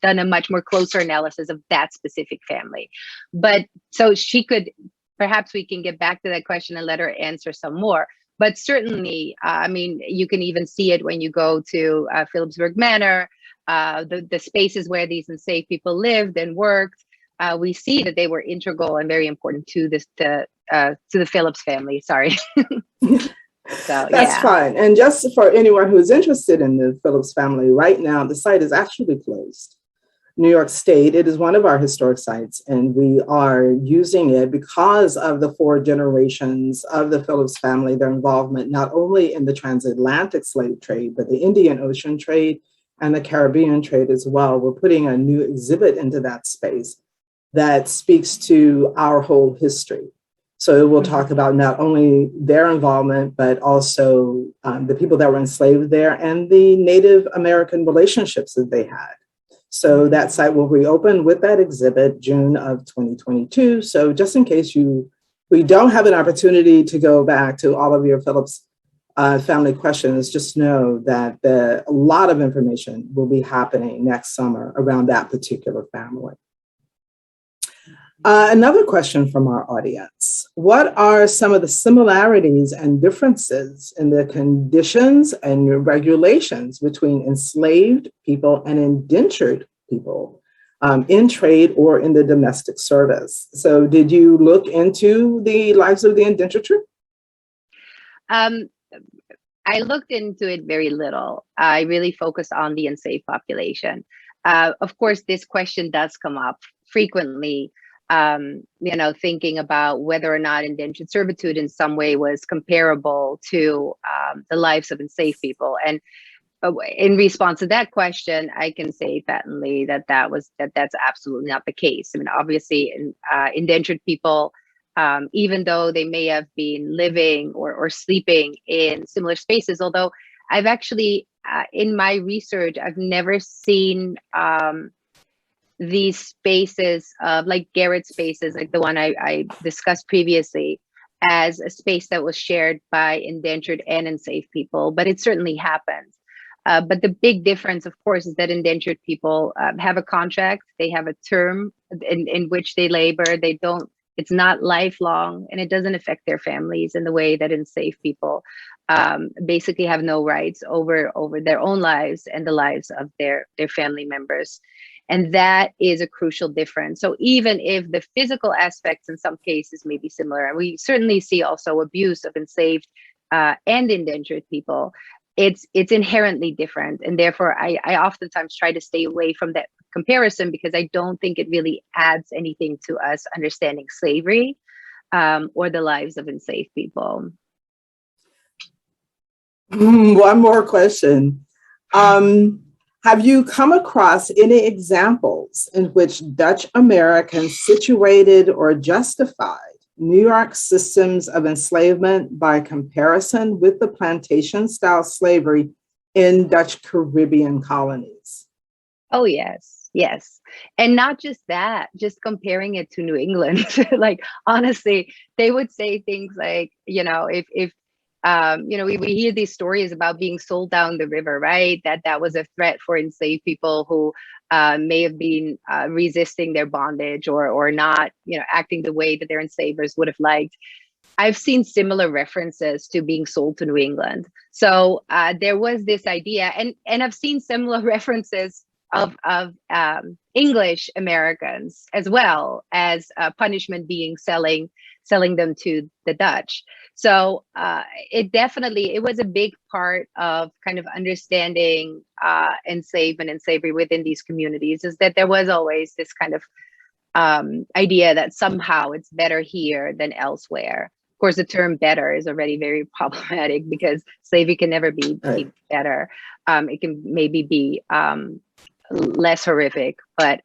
done a much more closer analysis of that specific family. But so she could, perhaps we can get back to that question and let her answer some more. But certainly, you can even see it when you go to Phillipsburg Manor, the spaces where these enslaved people lived and worked. We see that they were integral and very important to the Phillips family. Sorry. So that's fine. And just for anyone who is interested in the Phillips family, right now the site is actually closed. New York State, it is one of our historic sites, and we are using it because of the 4 generations of the Phillips family, their involvement not only in the transatlantic slave trade, but the Indian Ocean trade and the Caribbean trade as well. We're putting a new exhibit into that space that speaks to our whole history. So it will talk about not only their involvement, but also the people that were enslaved there and the Native American relationships that they had. So that site will reopen with that exhibit June of 2022. So just in case we don't have an opportunity to go back to all of your Phillips family questions, just know that a lot of information will be happening next summer around that particular family. Another question from our audience. What are some of the similarities and differences in the conditions and regulations between enslaved people and indentured people in trade or in the domestic service? So did you look into the lives of the indentured? I looked into it very little. I really focused on the enslaved population. Of course, this question does come up frequently. Thinking about whether or not indentured servitude in some way was comparable to the lives of enslaved people. And in response to that question, I can say patently that's absolutely not the case. I mean, obviously, indentured people, even though they may have been living or sleeping in similar spaces, although I've actually, in my research, I've never seen these spaces like garret spaces, like the one I discussed previously, as a space that was shared by indentured and enslaved people, but it certainly happens. But the big difference, of course, is that indentured people have a contract, they have a term in which they labor, they don't It's not lifelong, and it doesn't affect their families in the way that enslaved people basically have no rights over their own lives and the lives of their family members. And that is a crucial difference. So even if the physical aspects in some cases may be similar, and we certainly see also abuse of enslaved and indentured people, it's inherently different. And therefore, I oftentimes try to stay away from that comparison, because I don't think it really adds anything to us understanding slavery or the lives of enslaved people. One more question. Have you come across any examples in which Dutch Americans situated or justified New York systems of enslavement by comparison with the plantation-style slavery in Dutch Caribbean colonies? Oh, yes. Yes. And not just that, just comparing it to New England. Like, honestly, they would say things like, if we hear these stories about being sold down the river, right? That was a threat for enslaved people who may have been resisting their bondage or not, acting the way that their enslavers would have liked. I've seen similar references to being sold to New England. So there was this idea, and I've seen similar references of English Americans as well as punishment being selling them to the Dutch. So it was a big part of kind of understanding enslavement and slavery within these communities, is that there was always this kind of idea that somehow it's better here than elsewhere. Of course, the term better is already very problematic, because slavery can never be better. It can maybe be less horrific, but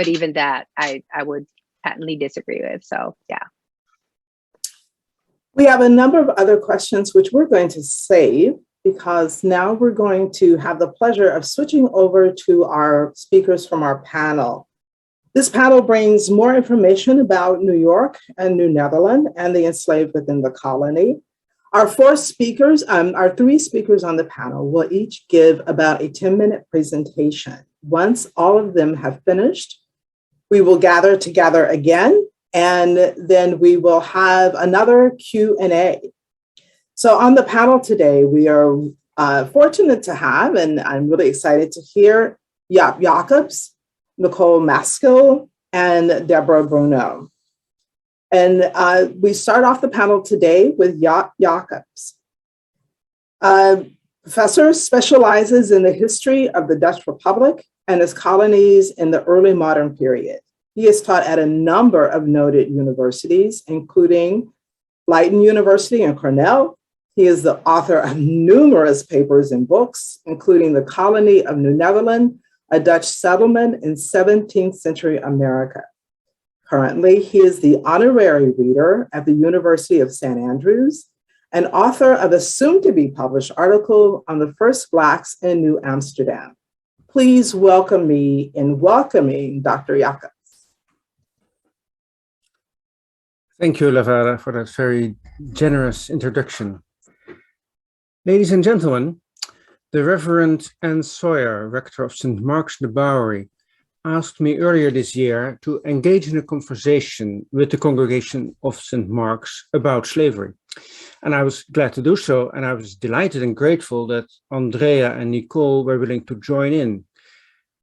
even that I would patently disagree with. So yeah. We have a number of other questions which we're going to save, because now we're going to have the pleasure of switching over to our speakers from our panel. This panel brings more information about New York and New Netherland and the enslaved within the colony. Our three speakers on the panel will each give about a 10-minute presentation. Once all of them have finished, we will gather together again, and then we will have another Q&A. So on the panel today, we are fortunate to have, and I'm really excited to hear, Jaap Jacobs, Nicole Maskell, and Deborah Bruno. And we start off the panel today with Jaap Jacobs. Professor specializes in the history of the Dutch Republic and its colonies in the early modern period. He has taught at a number of noted universities, including Leiden University and Cornell. He is the author of numerous papers and books, including The Colony of New Netherland, a Dutch settlement in 17th century America. Currently, he is the Honorary Reader at the University of St. Andrews and author of a soon-to-be published article on the first Blacks in New Amsterdam. Please welcome me in welcoming Dr. Jacobs. Thank you, Lavada, for that very generous introduction. Ladies and gentlemen, the Reverend Anne Sawyer, rector of St. Mark's the Bowery, asked me earlier this year to engage in a conversation with the congregation of St. Mark's about slavery. And I was glad to do so, and I was delighted and grateful that Andrea and Nicole were willing to join in.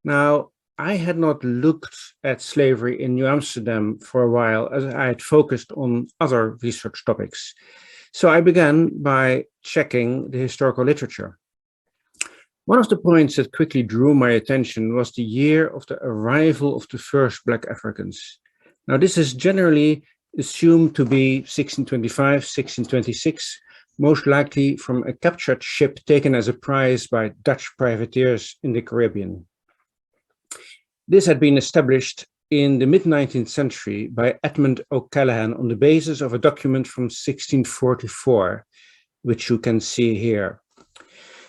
Now, I had not looked at slavery in New Amsterdam for a while, as I had focused on other research topics. So I began by checking the historical literature. One of the points that quickly drew my attention was the year of the arrival of the first Black Africans. Now, this is generally assumed to be 1625, 1626, most likely from a captured ship taken as a prize by Dutch privateers in the Caribbean. This had been established in the mid-19th century by Edmund O'Callaghan on the basis of a document from 1644, which you can see here.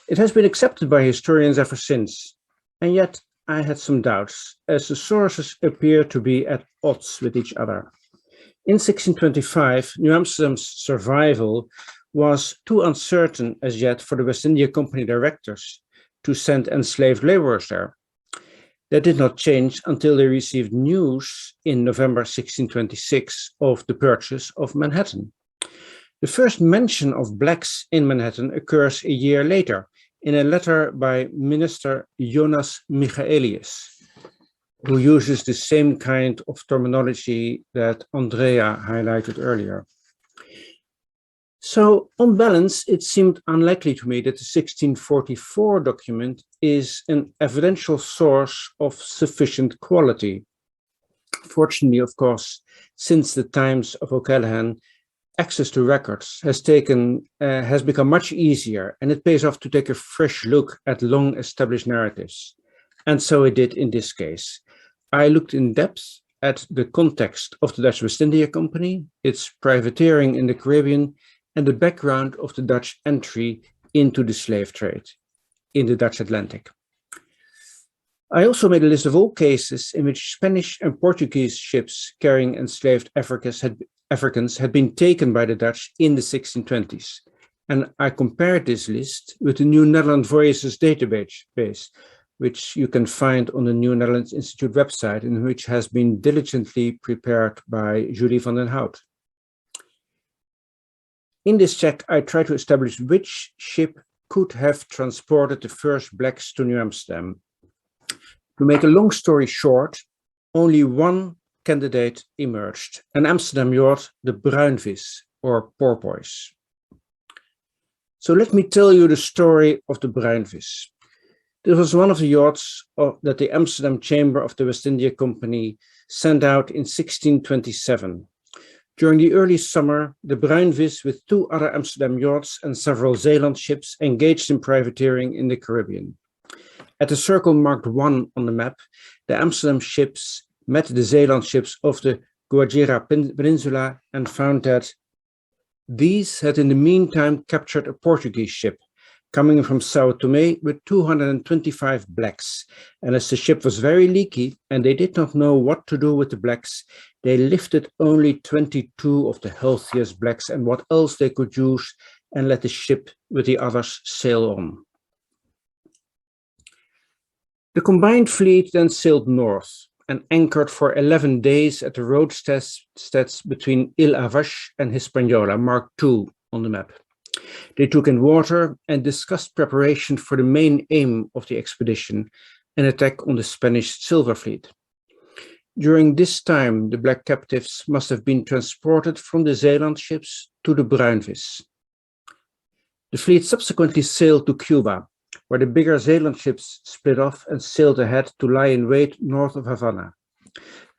It has been accepted by historians ever since, and yet I had some doubts, as the sources appear to be at odds with each other. In 1625, New Amsterdam's survival was too uncertain as yet for the West India Company directors to send enslaved laborers there. That did not change until they received news in November 1626 of the purchase of Manhattan. The first mention of blacks in Manhattan occurs a year later in a letter by Minister Jonas Michaelius, who uses the same kind of terminology that Andrea highlighted earlier. So, on balance, it seemed unlikely to me that the 1644 document is an evidential source of sufficient quality. Fortunately, of course, since the times of O'Callaghan, access to records has become much easier, and it pays off to take a fresh look at long-established narratives. And so it did in this case. I looked in depth at the context of the Dutch West India Company, its privateering in the Caribbean, and the background of the Dutch entry into the slave trade in the Dutch Atlantic. I also made a list of all cases in which Spanish and Portuguese ships carrying enslaved Africans had been taken by the Dutch in the 1620s. And I compared this list with the New Netherland Voyages database, which you can find on the New Netherlands Institute website, and which has been diligently prepared by Julie van den Hout. In this check, I tried to establish which ship could have transported the first blacks to New Amsterdam. To make a long story short, only one candidate emerged, an Amsterdam yacht, the Bruinvis, or porpoise. So let me tell you the story of the Bruinvis. This was one of the yachts that the Amsterdam Chamber of the West India Company sent out in 1627. During the early summer, the Bruinvis, with two other Amsterdam yachts and several Zeeland ships, engaged in privateering in the Caribbean. At the circle marked 1 on the map, the Amsterdam ships met the Zeeland ships of the Guajira Peninsula and found that these had in the meantime captured a Portuguese ship coming from Sao Tome with 225 blacks. And as the ship was very leaky and they did not know what to do with the blacks, they lifted only 22 of the healthiest blacks and what else they could use, and let the ship with the others sail on. The combined fleet then sailed north and anchored for 11 days at the roadsteads between Ile Avache and Hispaniola, marked 2 on the map. They took in water and discussed preparation for the main aim of the expedition, an attack on the Spanish silver fleet. During this time, the black captives must have been transported from the Zeeland ships to the Bruinvis. The fleet subsequently sailed to Cuba, where the bigger Zeeland ships split off and sailed ahead to lie in wait north of Havana.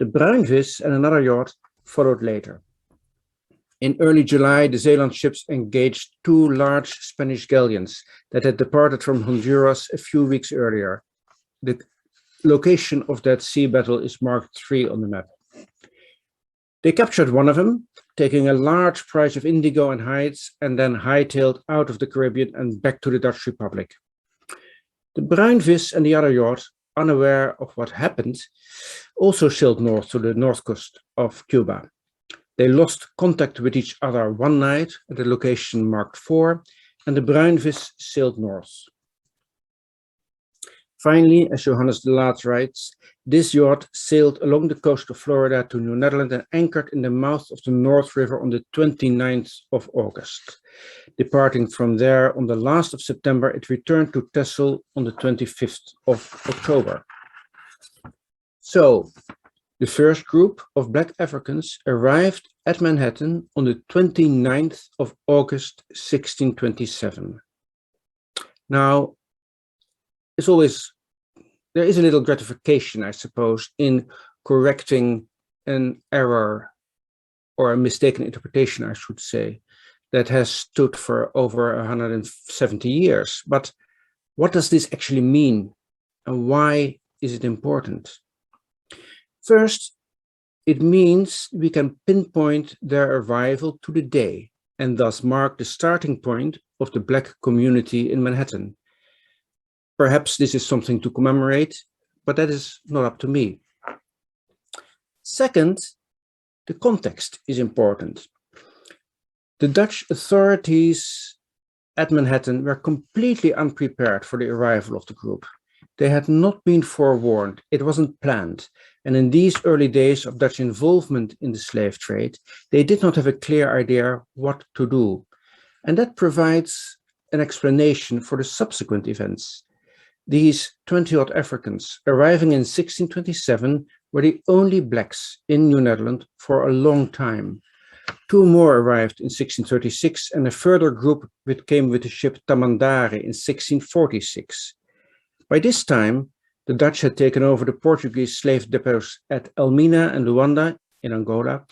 The Bruinvis and another yacht followed later. In early July, the Zeeland ships engaged 2 large Spanish galleons that had departed from Honduras a few weeks earlier. The location of that sea battle is marked 3 on the map. They captured one of them, taking a large price of indigo and hides, and then hightailed out of the Caribbean and back to the Dutch Republic. The Bruinvis and the other yacht, unaware of what happened, also sailed north to the north coast of Cuba. They lost contact with each other one night at the location marked 4, and the Bruinvis sailed north. Finally, as Johannes de Laat writes, this yacht sailed along the coast of Florida to New Netherland and anchored in the mouth of the North River on the 29th of August. Departing from there on the last of September, it returned to Texel on the 25th of October. So, the first group of black Africans arrived at Manhattan on the 29th of August, 1627. Now, there is a little gratification, I suppose, in correcting an error or a mistaken interpretation, I should say, that has stood for over 170 years. But what does this actually mean, and why is it important? First, it means we can pinpoint their arrival to the day and thus mark the starting point of the black community in Manhattan. Perhaps this is something to commemorate, but that is not up to me. Second, the context is important. The Dutch authorities at Manhattan were completely unprepared for the arrival of the group. They had not been forewarned. It wasn't planned. And in these early days of Dutch involvement in the slave trade, they did not have a clear idea what to do. And that provides an explanation for the subsequent events. These 20-odd Africans arriving in 1627 were the only blacks in New Netherland for a long time. 2 more arrived in 1636 and a further group came with the ship Tamandare in 1646. By this time, the Dutch had taken over the Portuguese slave depots at Elmina and Luanda in Angola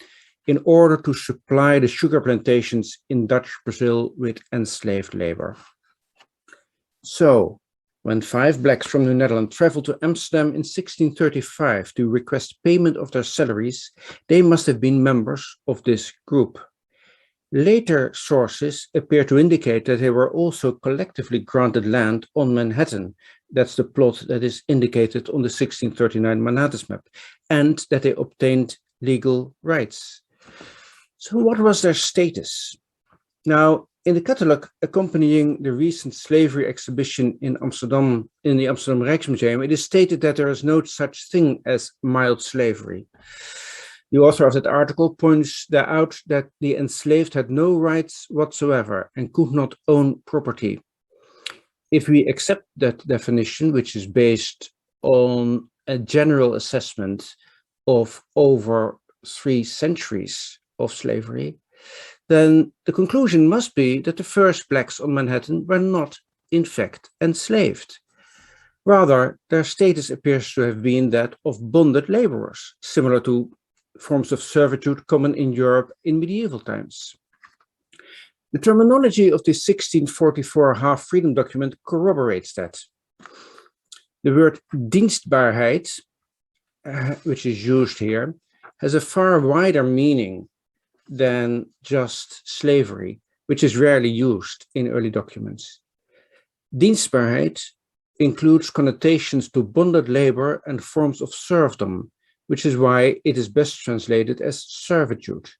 in order to supply the sugar plantations in Dutch Brazil with enslaved labor. So, when 5 blacks from New Netherland traveled to Amsterdam in 1635 to request payment of their salaries, they must have been members of this group. Later sources appear to indicate that they were also collectively granted land on Manhattan. That's the plot that is indicated on the 1639 Manhattan map, and that they obtained legal rights. So what was their status? Now, in the catalogue accompanying the recent slavery exhibition in Amsterdam, in the Amsterdam Rijksmuseum, it is stated that there is no such thing as mild slavery. The author of that article points out that the enslaved had no rights whatsoever and could not own property. If we accept that definition, which is based on a general assessment of over 3 centuries of slavery, then the conclusion must be that the first blacks on Manhattan were not, in fact, enslaved. Rather, their status appears to have been that of bonded laborers, similar to forms of servitude common in Europe in medieval times. The terminology of the 1644 half-freedom document corroborates that. The word dienstbaarheid, which is used here, has a far wider meaning than just slavery, which is rarely used in early documents. Dienstbaarheid includes connotations to bonded labor and forms of serfdom, which is why it is best translated as servitude.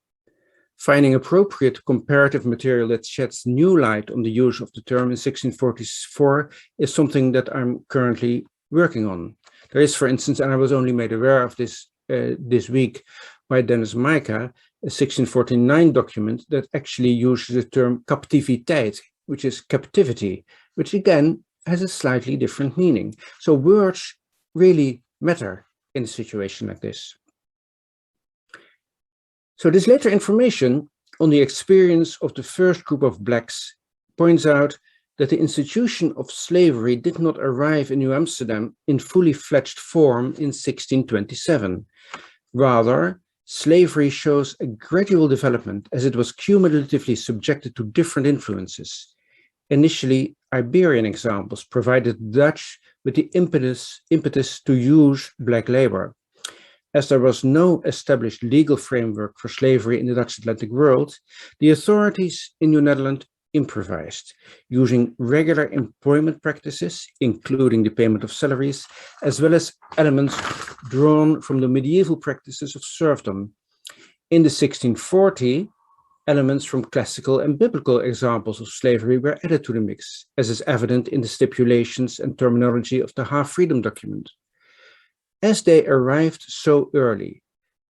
Finding appropriate comparative material that sheds new light on the use of the term in 1644 is something that I'm currently working on. There is, for instance, and I was only made aware of this this week by Dennis Maika, a 1649 document that actually uses the term captiviteit, which is captivity, which again has a slightly different meaning. So words really matter in a situation like this. So this later information on the experience of the first group of blacks points out that the institution of slavery did not arrive in New Amsterdam in fully fledged form in 1627. Rather, slavery shows a gradual development as it was cumulatively subjected to different influences. Initially, Iberian examples provided the Dutch with the impetus to use black labor. As there was no established legal framework for slavery in the Dutch Atlantic world, the authorities in New Netherland improvised, using regular employment practices, including the payment of salaries, as well as elements drawn from the medieval practices of serfdom. In the 1640, elements from classical and biblical examples of slavery were added to the mix, as is evident in the stipulations and terminology of the half-freedom document. As they arrived so early,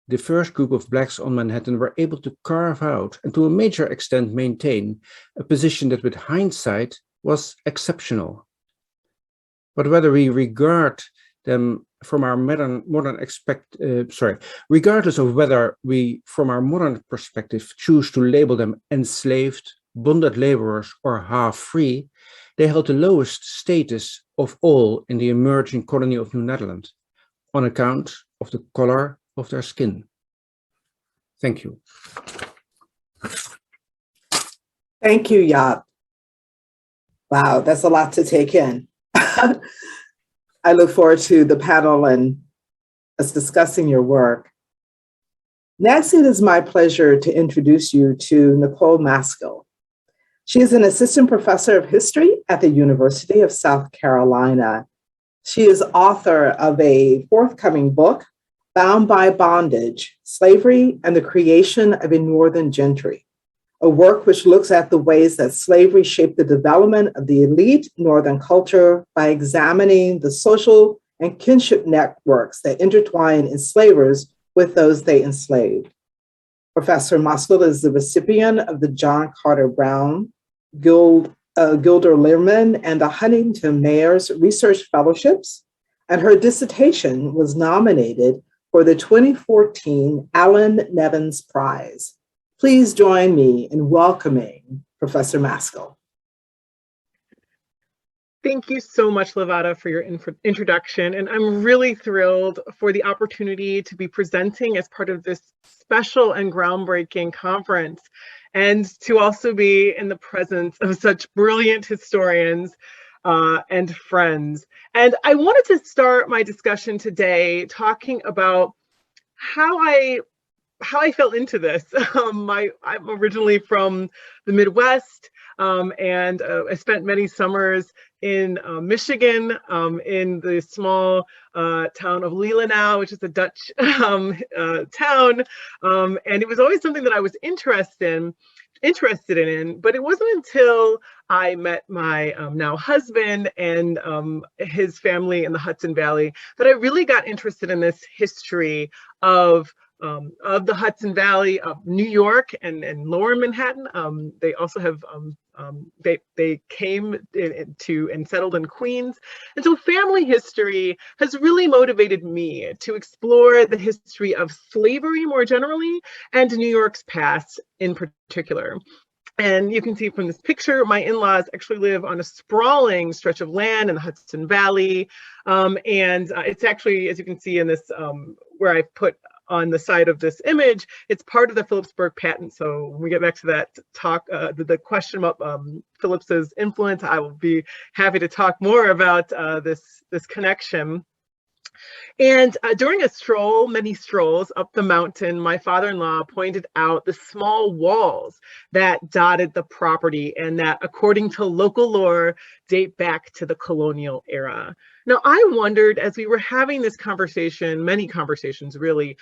the first group of blacks on Manhattan were able to carve out and to a major extent maintain a position that with hindsight was exceptional. But whether we regard them from our regardless of whether we from our modern perspective choose to label them enslaved, bonded laborers or half-free, they held the lowest status of all in the emerging colony of New Netherland, on account of the color of their skin. Thank you. Thank you, Jaap. Wow, that's a lot to take in. I look forward to the panel and us discussing your work. Next, it is my pleasure to introduce you to Nicole Maskell. She is an assistant professor of history at the University of South Carolina. She is author of a forthcoming book, Bound by Bondage, Slavery and the Creation of a Northern Gentry, a work which looks at the ways that slavery shaped the development of the elite Northern culture by examining the social and kinship networks that intertwine enslavers with those they enslaved. Professor Mostermann is the recipient of the John Carter Brown, Gilder Lehrman, and the Huntington Mayers Research Fellowships, and her dissertation was nominated for the 2014 Allan Nevins Prize. Please join me in welcoming Professor Maskell. Thank you so much, Lavada, for your introduction. And I'm really thrilled for the opportunity to be presenting as part of this special and groundbreaking conference, and to also be in the presence of such brilliant historians and friends. And I wanted to start my discussion today talking about how I fell into this. I'm originally from the Midwest, and I spent many summers in Michigan, in the small town of Leelanau, which is a Dutch town. And it was always something that I was interested in, but it wasn't until I met my now husband and his family in the Hudson Valley that I really got interested in this history of the Hudson Valley, of New York and Lower Manhattan. They also have, they came to and settled in Queens. And so family history has really motivated me to explore the history of slavery more generally and New York's past in particular. And you can see from this picture, my in-laws actually live on a sprawling stretch of land in the Hudson Valley. And it's actually, as you can see in this, where I put on the side of this image, it's part of the Phillipsburg patent. So when we get back to that talk, the question about Phillips's influence, I will be happy to talk more about this connection. And during a stroll, many strolls up the mountain, my father-in-law pointed out the small walls that dotted the property and that, according to local lore, date back to the colonial era. Now, I wondered, as we were having this conversation, many conversations really,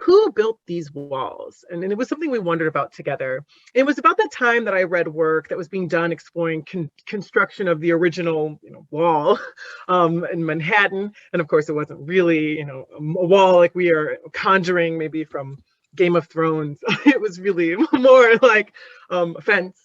who built these walls? And it was something we wondered about together. It was about that time that I read work that was being done exploring construction of the original wall in Manhattan. And of course, it wasn't really a wall like we are conjuring maybe from Game of Thrones. It was really more like a fence.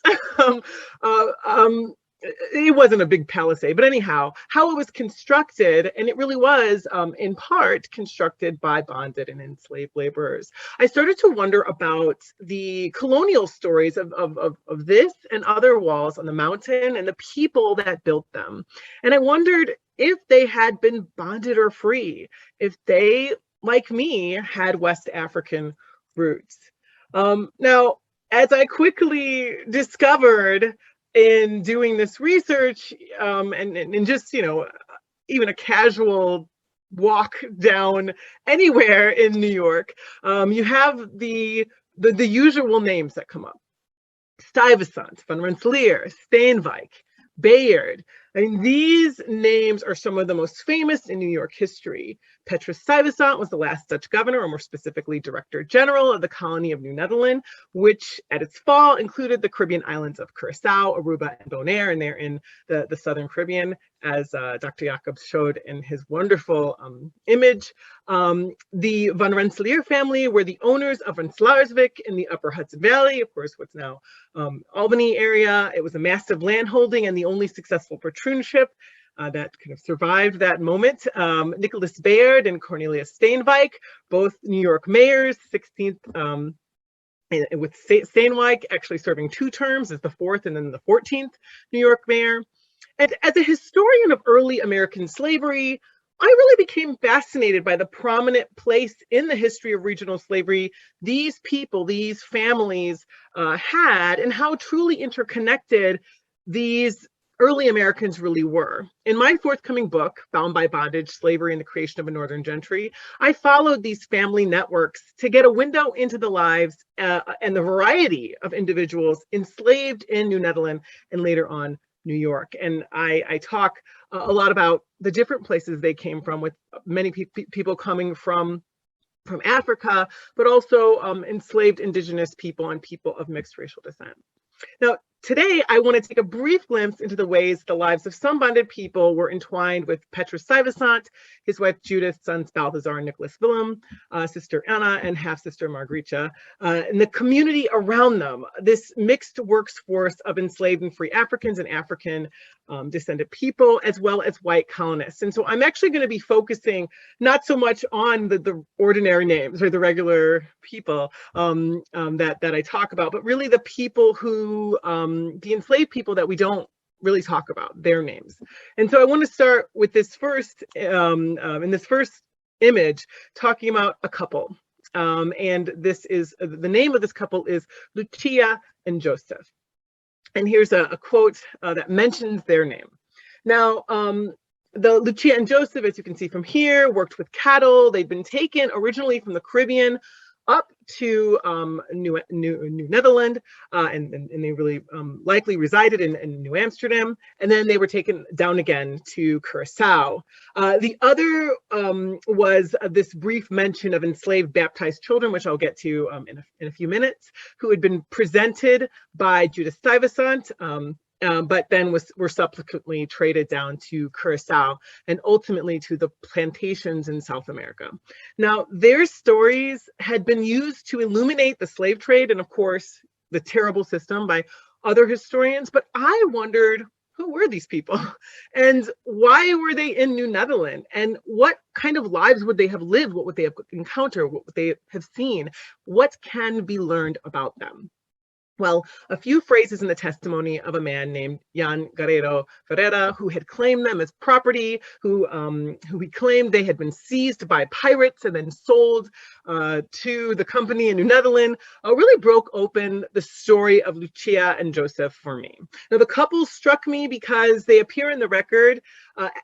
It wasn't a big palisade, but anyhow, how it was constructed, and it really was in part constructed by bonded and enslaved laborers. I started to wonder about the colonial stories of this and other walls on the mountain and the people that built them. And I wondered if they had been bonded or free, if they, like me, had West African roots. Now, as I quickly discovered in doing this research, and just, even a casual walk down anywhere in New York, you have the usual names that come up: Stuyvesant, Van Rensselaer, Steenwijk, Bayard. I mean, these names are some of the most famous in New York history. Petrus Stuyvesant was the last Dutch governor, or more specifically, Director General of the colony of New Netherland, which at its fall included the Caribbean islands of Curacao, Aruba, and Bonaire, and they're in the Southern Caribbean, as Dr. Jacobs showed in his wonderful image. The Van Rensselaer family were the owners of Rensselaerswyck in the upper Hudson Valley, of course, what's now Albany area. It was a massive landholding and the only successful patroonship that kind of survived that moment. Nicholas Bayard and Cornelius Steenwijk, both New York mayors, 16th, with Steenwijk actually serving 2 terms as the 4th and then the 14th New York mayor. And as a historian of early American slavery, I really became fascinated by the prominent place in the history of regional slavery these people, these families had, and how truly interconnected these early Americans really were. In my forthcoming book, Bound by Bondage, Slavery and the Creation of a Northern Gentry, I followed these family networks to get a window into the lives and the variety of individuals enslaved in New Netherland and later on New York. And I talk a lot about the different places they came from, with many people coming from from Africa, but also enslaved indigenous people and people of mixed racial descent. Now, today, I want to take a brief glimpse into the ways the lives of some bonded people were entwined with Petrus Stuyvesant, his wife Judith, sons Balthazar and Nicholas Willem, sister Anna, and half-sister Margarita, and the community around them, this mixed workforce of enslaved and free Africans and African descended people, as well as white colonists. And so I'm actually going to be focusing not so much on the ordinary names or the regular people that I talk about, but really the people who, the enslaved people that we don't really talk about, their names. And so I want to start with this first, in this first image, talking about a couple. And this is, the name of this couple is Lucia and Joseph. And here's a quote that mentions their name. Now, the Lucia and Joseph, as you can see from here, worked with cattle. They'd been taken originally from the Caribbean up to New Netherland, and they really likely resided in New Amsterdam, and then they were taken down again to Curacao. The other was this brief mention of enslaved baptized children, which I'll get to in a few minutes, who had been presented by Judith Stuyvesant, but then were subsequently traded down to Curacao and ultimately to the plantations in South America. Now, their stories had been used to illuminate the slave trade and, of course, the terrible system by other historians, but I wondered, who were these people? And why were they in New Netherland? And what kind of lives would they have lived? What would they have encountered? What would they have seen? What can be learned about them? Well, a few phrases in the testimony of a man named Jan Guerrero Ferreira, who had claimed them as property, who he claimed they had been seized by pirates and then sold to the company in New Netherland, really broke open the story of Lucia and Joseph for me. Now, the couple struck me because they appear in the record.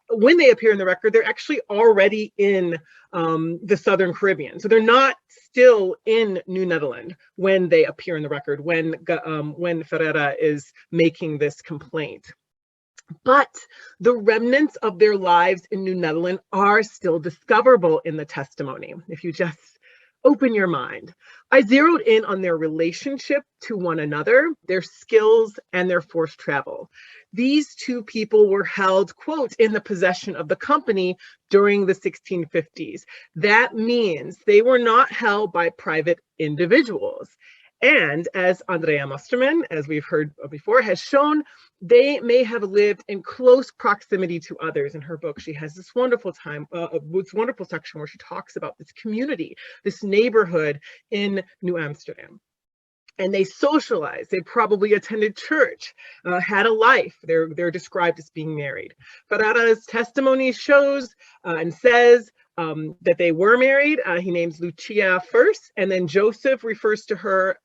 When they appear in the record, they're actually already in the Southern Caribbean. So they're not still in New Netherland when they appear in the record, when Ferreira is making this complaint. But the remnants of their lives in New Netherland are still discoverable in the testimony, if you just open your mind. I zeroed in on their relationship to one another, their skills, and their forced travel. These two people were held, quote, in the possession of the company during the 1650s. That means they were not held by private individuals. And as Andrea Mosterman, as we've heard before, has shown, they may have lived in close proximity to others. In her book, she has this wonderful section where she talks about this community, this neighborhood in New Amsterdam. And they socialized, they probably attended church, had a life. They're described as being married. Ferreira's testimony shows and says that they were married. He names Lucia first, and then Joseph refers to her,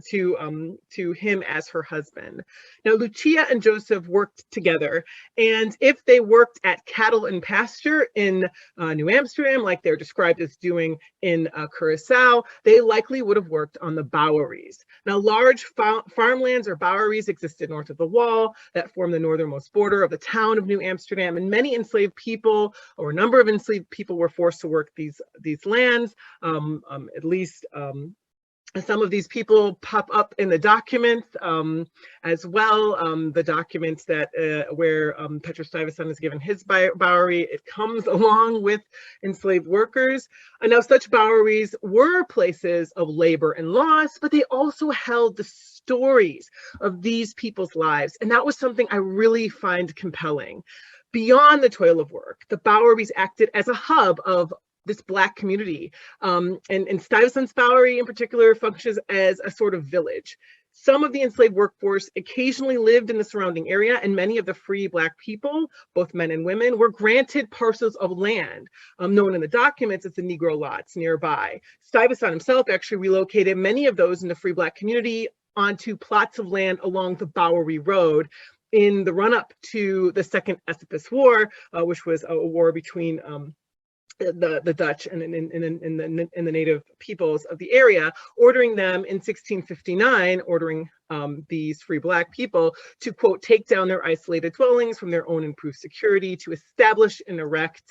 to him as her husband. Now, Lucia and Joseph worked together, and if they worked at cattle and pasture in New Amsterdam, like they're described as doing in Curacao, they likely would have worked on the boweries. Now, large farmlands or boweries existed north of the wall that form the northernmost border of the town of New Amsterdam, and many enslaved people, or a number of enslaved people, were forced to work these lands. At least some of these people pop up in the documents as well. The documents that where Petrus Stuyvesant is given his bowery, it comes along with enslaved workers. And now such boweries were places of labor and loss, but they also held the stories of these people's lives. And that was something I really find compelling. Beyond the toil of work, the boweries acted as a hub of this Black community. And Stuyvesant's bowery in particular functions as a sort of village. Some of the enslaved workforce occasionally lived in the surrounding area, and many of the free Black people, both men and women, were granted parcels of land, known in the documents as the Negro lots nearby. Stuyvesant himself actually relocated many of those in the free Black community onto plots of land along the Bowery Road in the run-up to the Second Esopus War, which was a war between the Dutch and the native peoples of the area, ordering them in 1659, ordering these free Black people to, quote, take down their isolated dwellings from their own improved security, to establish and erect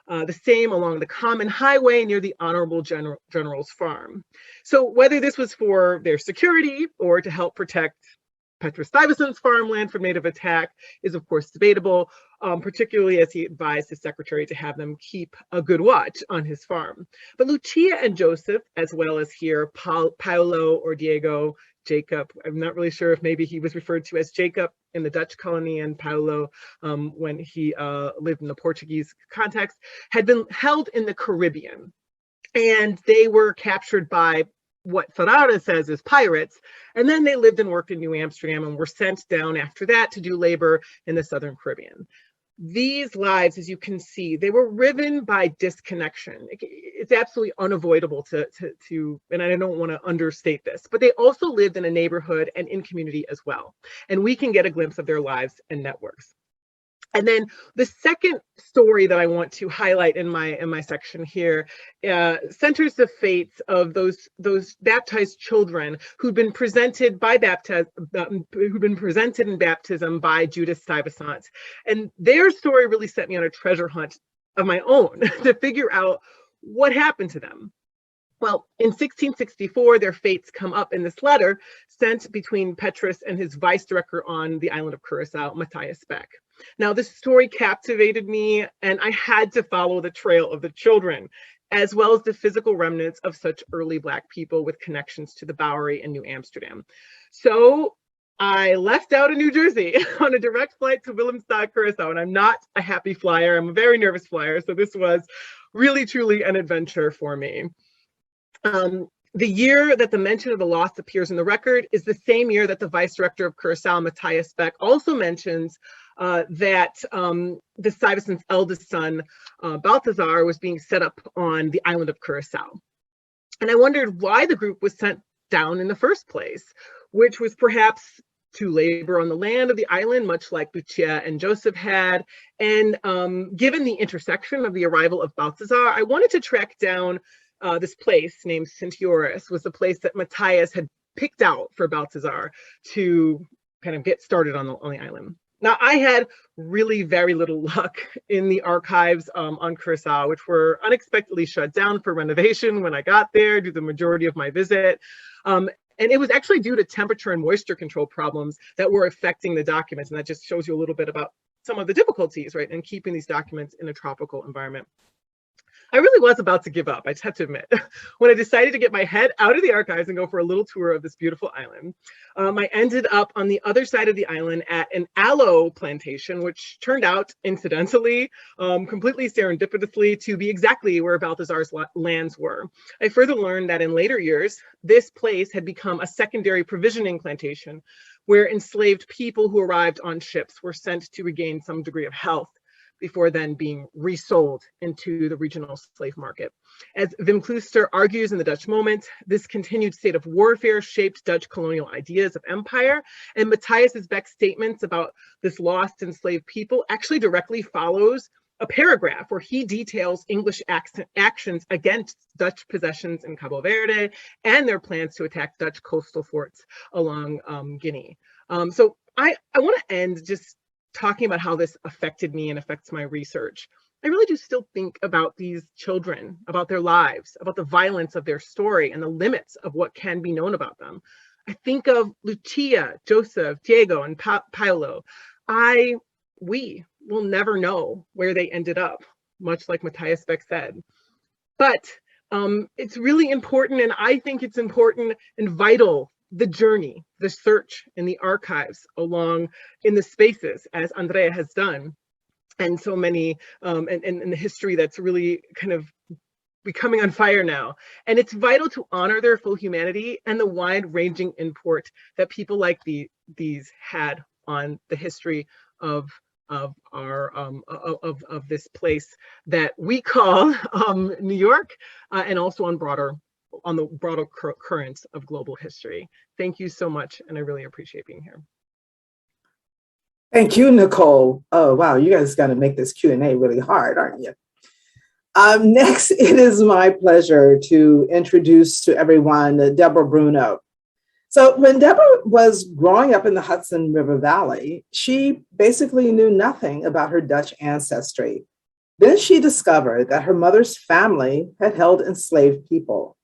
the same along the common highway near the Honorable General's farm. So whether this was for their security or to help protect Petrus Stuyvesant's farmland from native attack is of course debatable, particularly as he advised his secretary to have them keep a good watch on his farm. But Lucia and Joseph, as well as here Paolo or Diego, Jacob, I'm not really sure if maybe he was referred to as Jacob in the Dutch colony and Paolo when he lived in the Portuguese context, had been held in the Caribbean. And they were captured by what Ferrara says is pirates, and then they lived and worked in New Amsterdam and were sent down after that to do labor in the Southern Caribbean. These lives, as you can see, they were riven by disconnection. It's absolutely unavoidable to and I don't want to understate this, but they also lived in a neighborhood and in community as well. And we can get a glimpse of their lives and networks. And then the second story that I want to highlight in my section here centers the fates of those baptized children who'd been presented in baptism by Judas Stuyvesant, and their story really set me on a treasure hunt of my own to figure out what happened to them. Well, in 1664, their fates come up in this letter sent between Petrus and his vice director on the island of Curacao, Matthias Beck. Now, this story captivated me, and I had to follow the trail of the children, as well as the physical remnants of such early Black people with connections to the Bowery and New Amsterdam. So I left out of New Jersey on a direct flight to Willemstad, Curacao, and I'm not a happy flyer. I'm a very nervous flyer, so this was really, truly an adventure for me. The year that the mention of the loss appears in the record is the same year that the vice director of Curacao, Matthias Beck, also mentions that the Stuyvesant's eldest son, Balthazar, was being set up on the island of Curacao. And I wondered why the group was sent down in the first place, which was perhaps to labor on the land of the island, much like Lucia and Joseph had. And given the intersection of the arrival of Balthazar, I wanted to track down this place named St. Joris, was the place that Matthias had picked out for Balthazar to kind of get started on the island. Now, I had really very little luck in the archives on Curacao, which were unexpectedly shut down for renovation when I got there due to the majority of my visit. And it was actually due to temperature and moisture control problems that were affecting the documents. And that just shows you a little bit about some of the difficulties, right, in keeping these documents in a tropical environment. I really was about to give up, I just have to admit, when I decided to get my head out of the archives and go for a little tour of this beautiful island. I ended up on the other side of the island at an aloe plantation, which turned out, incidentally, completely serendipitously, to be exactly where Balthazar's lands were. I further learned that in later years, this place had become a secondary provisioning plantation where enslaved people who arrived on ships were sent to regain some degree of health before then being resold into the regional slave market. As Wim Klooster argues in The Dutch Moment, this continued state of warfare shaped Dutch colonial ideas of empire, and Matthias Beck's statements about this lost enslaved people actually directly follows a paragraph where he details English actions against Dutch possessions in Cabo Verde and their plans to attack Dutch coastal forts along Guinea. So I want to end just talking about how this affected me and affects my research. I really do still think about these children, about their lives, about the violence of their story and the limits of what can be known about them. I think of Lucia, Joseph, Diego, and Paolo. We will never know where they ended up, much like Matthias Beck said. But it's really important, and I think it's important and vital, the journey, the search in the archives along in the spaces, as Andrea has done, and so many, and the history that's really kind of becoming on fire now. And it's vital to honor their full humanity and the wide-ranging import that people like these had on the history of our of this place that we call New York, and also on the broader currents of global history. Thank you so much, and I really appreciate being here. Thank you, Nicole. Oh, wow, you guys got to make this Q&A really hard, aren't you? Next, it is my pleasure to introduce to everyone Deborah Bruno. So when Deborah was growing up in the Hudson River Valley, she basically knew nothing about her Dutch ancestry. Then she discovered that her mother's family had held enslaved people.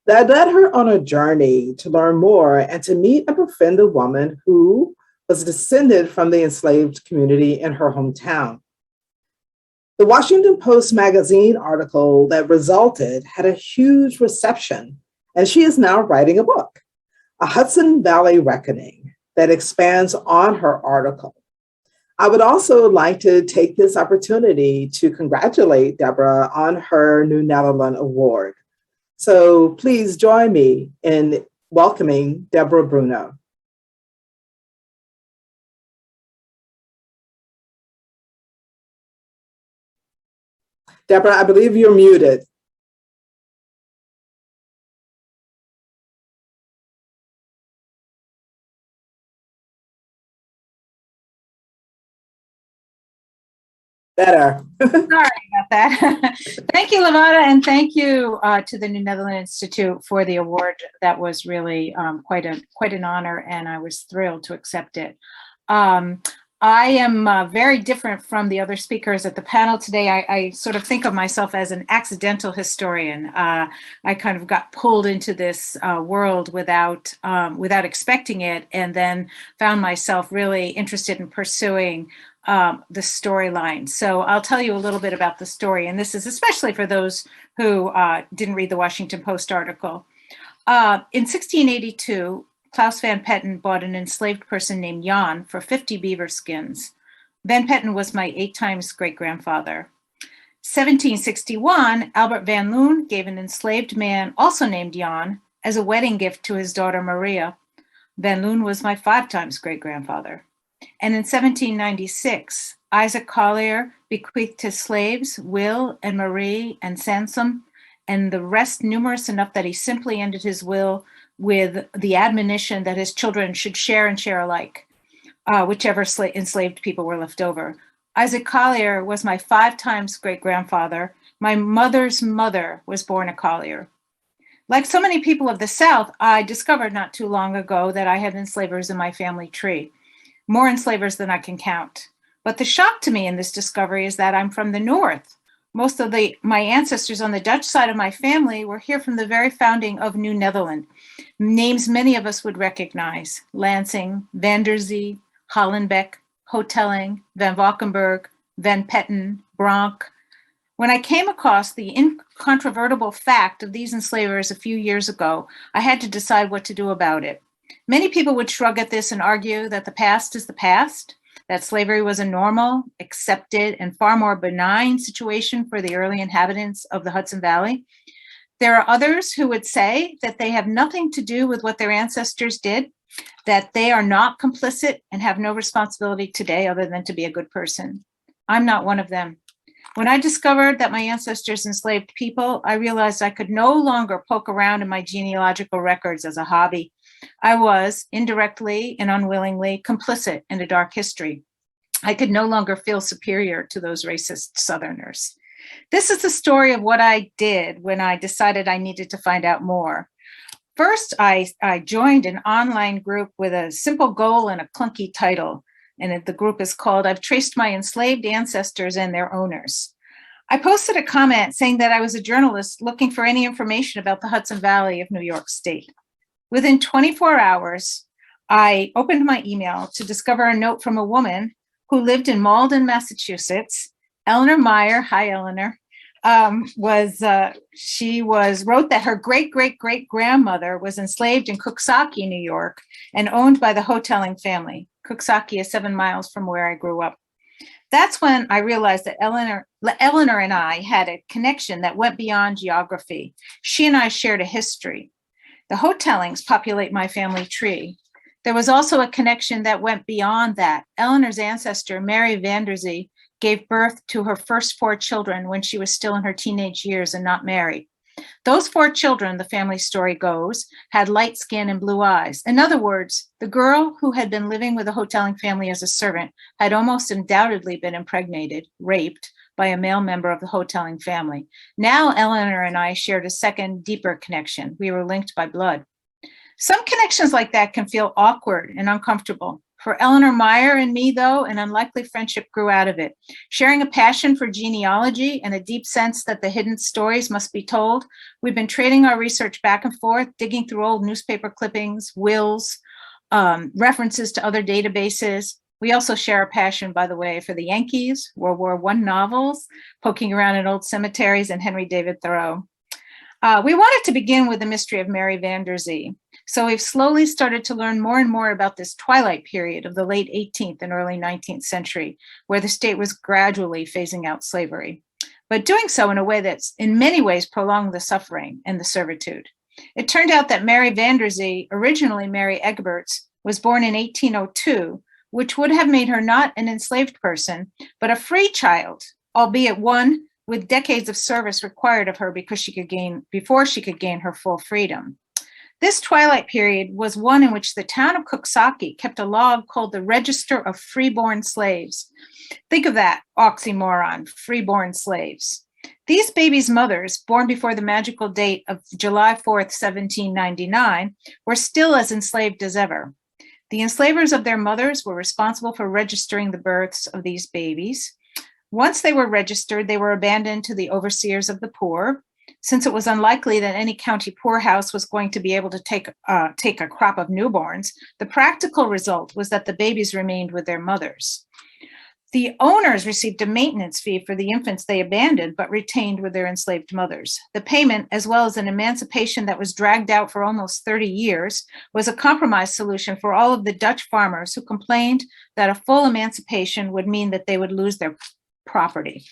That led her on a journey to learn more and to meet and befriend a woman who was descended from the enslaved community in her hometown. The Washington Post magazine article that resulted had a huge reception, and she is now writing a book, A Hudson Valley Reckoning, that expands on her article. I would also like to take this opportunity to congratulate Deborah on her New Netherland Award. So please join me in welcoming Deborah Bruno. Deborah, I believe you're muted. Better. Sorry about that. Thank you, Lavada, and thank you to the New Netherland Institute for the award. That was really quite an honor, and I was thrilled to accept it. I am very different from the other speakers at the panel today. I sort of think of myself as an accidental historian. I kind of got pulled into this world without expecting it, and then found myself really interested in pursuing the storyline. So I'll tell you a little bit about the story, and this is especially for those who didn't read the Washington Post article. In 1682, Klaus Van Petten bought an enslaved person named Jan for 50 beaver skins. Van Petten was my 8 times great-grandfather. 1761, Albert Van Loon gave an enslaved man, also named Jan, as a wedding gift to his daughter Maria. Van Loon was my 5 times great-grandfather. And in 1796, Isaac Collier bequeathed his slaves, Will and Marie and Sansom, and the rest numerous enough that he simply ended his will with the admonition that his children should share and share alike, whichever enslaved people were left over. Isaac Collier was my 5 times great-grandfather. My mother's mother was born a Collier. Like so many people of the South, I discovered not too long ago that I had enslavers in my family tree, more enslavers than I can count. But the shock to me in this discovery is that I'm from the North. Most of my ancestors on the Dutch side of my family were here from the very founding of New Netherland. Names many of us would recognize: Lansing, Van der Zee, Hollenbeck, Hotelling, Van Valkenburg, Van Petten, Bronk. When I came across the incontrovertible fact of these enslavers a few years ago, I had to decide what to do about it. Many people would shrug at this and argue that the past is the past, that slavery was a normal, accepted, and far more benign situation for the early inhabitants of the Hudson Valley. There are others who would say that they have nothing to do with what their ancestors did, that they are not complicit and have no responsibility today other than to be a good person. I'm not one of them. When I discovered that my ancestors enslaved people, I realized I could no longer poke around in my genealogical records as a hobby. I was, indirectly and unwillingly, complicit in a dark history. I could no longer feel superior to those racist Southerners. This is the story of what I did when I decided I needed to find out more. First, I joined an online group with a simple goal and a clunky title, and the group is called "I've Traced My Enslaved Ancestors and Their Owners." I posted a comment saying that I was a journalist looking for any information about the Hudson Valley of New York State. Within 24 hours, I opened my email to discover a note from a woman who lived in Malden, Massachusetts. Eleanor Meyer, hi Eleanor, wrote that her great-great-great-grandmother was enslaved in Coxsackie, New York, and owned by the Hotelling family. Coxsackie is 7 miles from where I grew up. That's when I realized that Eleanor and I had a connection that went beyond geography. She and I shared a history. The Hotellings populate my family tree. There was also a connection that went beyond that. Eleanor's ancestor, Mary Van der Zee, gave birth to her first 4 children when she was still in her teenage years and not married. Those 4 children, the family story goes, had light skin and blue eyes. In other words, the girl who had been living with the Hotelling family as a servant had almost undoubtedly been impregnated, raped, by a male member of the Hotelling family. Now Eleanor and I shared a second, deeper connection. We were linked by blood. Some connections like that can feel awkward and uncomfortable. For Eleanor Meyer and me, though, an unlikely friendship grew out of it. Sharing a passion for genealogy and a deep sense that the hidden stories must be told, we've been trading our research back and forth, digging through old newspaper clippings, wills, references to other databases. We also share a passion, by the way, for the Yankees, World War I novels, poking around in old cemeteries, and Henry David Thoreau. We wanted to begin with the mystery of Mary Van der Zee. So we've slowly started to learn more and more about this twilight period of the late 18th and early 19th century, where the state was gradually phasing out slavery, but doing so in a way that's in many ways prolonged the suffering and the servitude. It turned out that Mary Van der Zee, originally Mary Egberts, was born in 1802, which would have made her not an enslaved person, but a free child, albeit one with decades of service required of her before she could gain her full freedom. This twilight period was one in which the town of Coxsackie kept a log called the Register of Freeborn Slaves. Think of that oxymoron, freeborn slaves. These babies' mothers, born before the magical date of July 4th, 1799, were still as enslaved as ever. The enslavers of their mothers were responsible for registering the births of these babies. Once they were registered, they were abandoned to the overseers of the poor. Since it was unlikely that any county poorhouse was going to be able to take a crop of newborns, the practical result was that the babies remained with their mothers. The owners received a maintenance fee for the infants they abandoned but retained with their enslaved mothers. The payment, as well as an emancipation that was dragged out for almost 30 years, was a compromise solution for all of the Dutch farmers who complained that a full emancipation would mean that they would lose their property.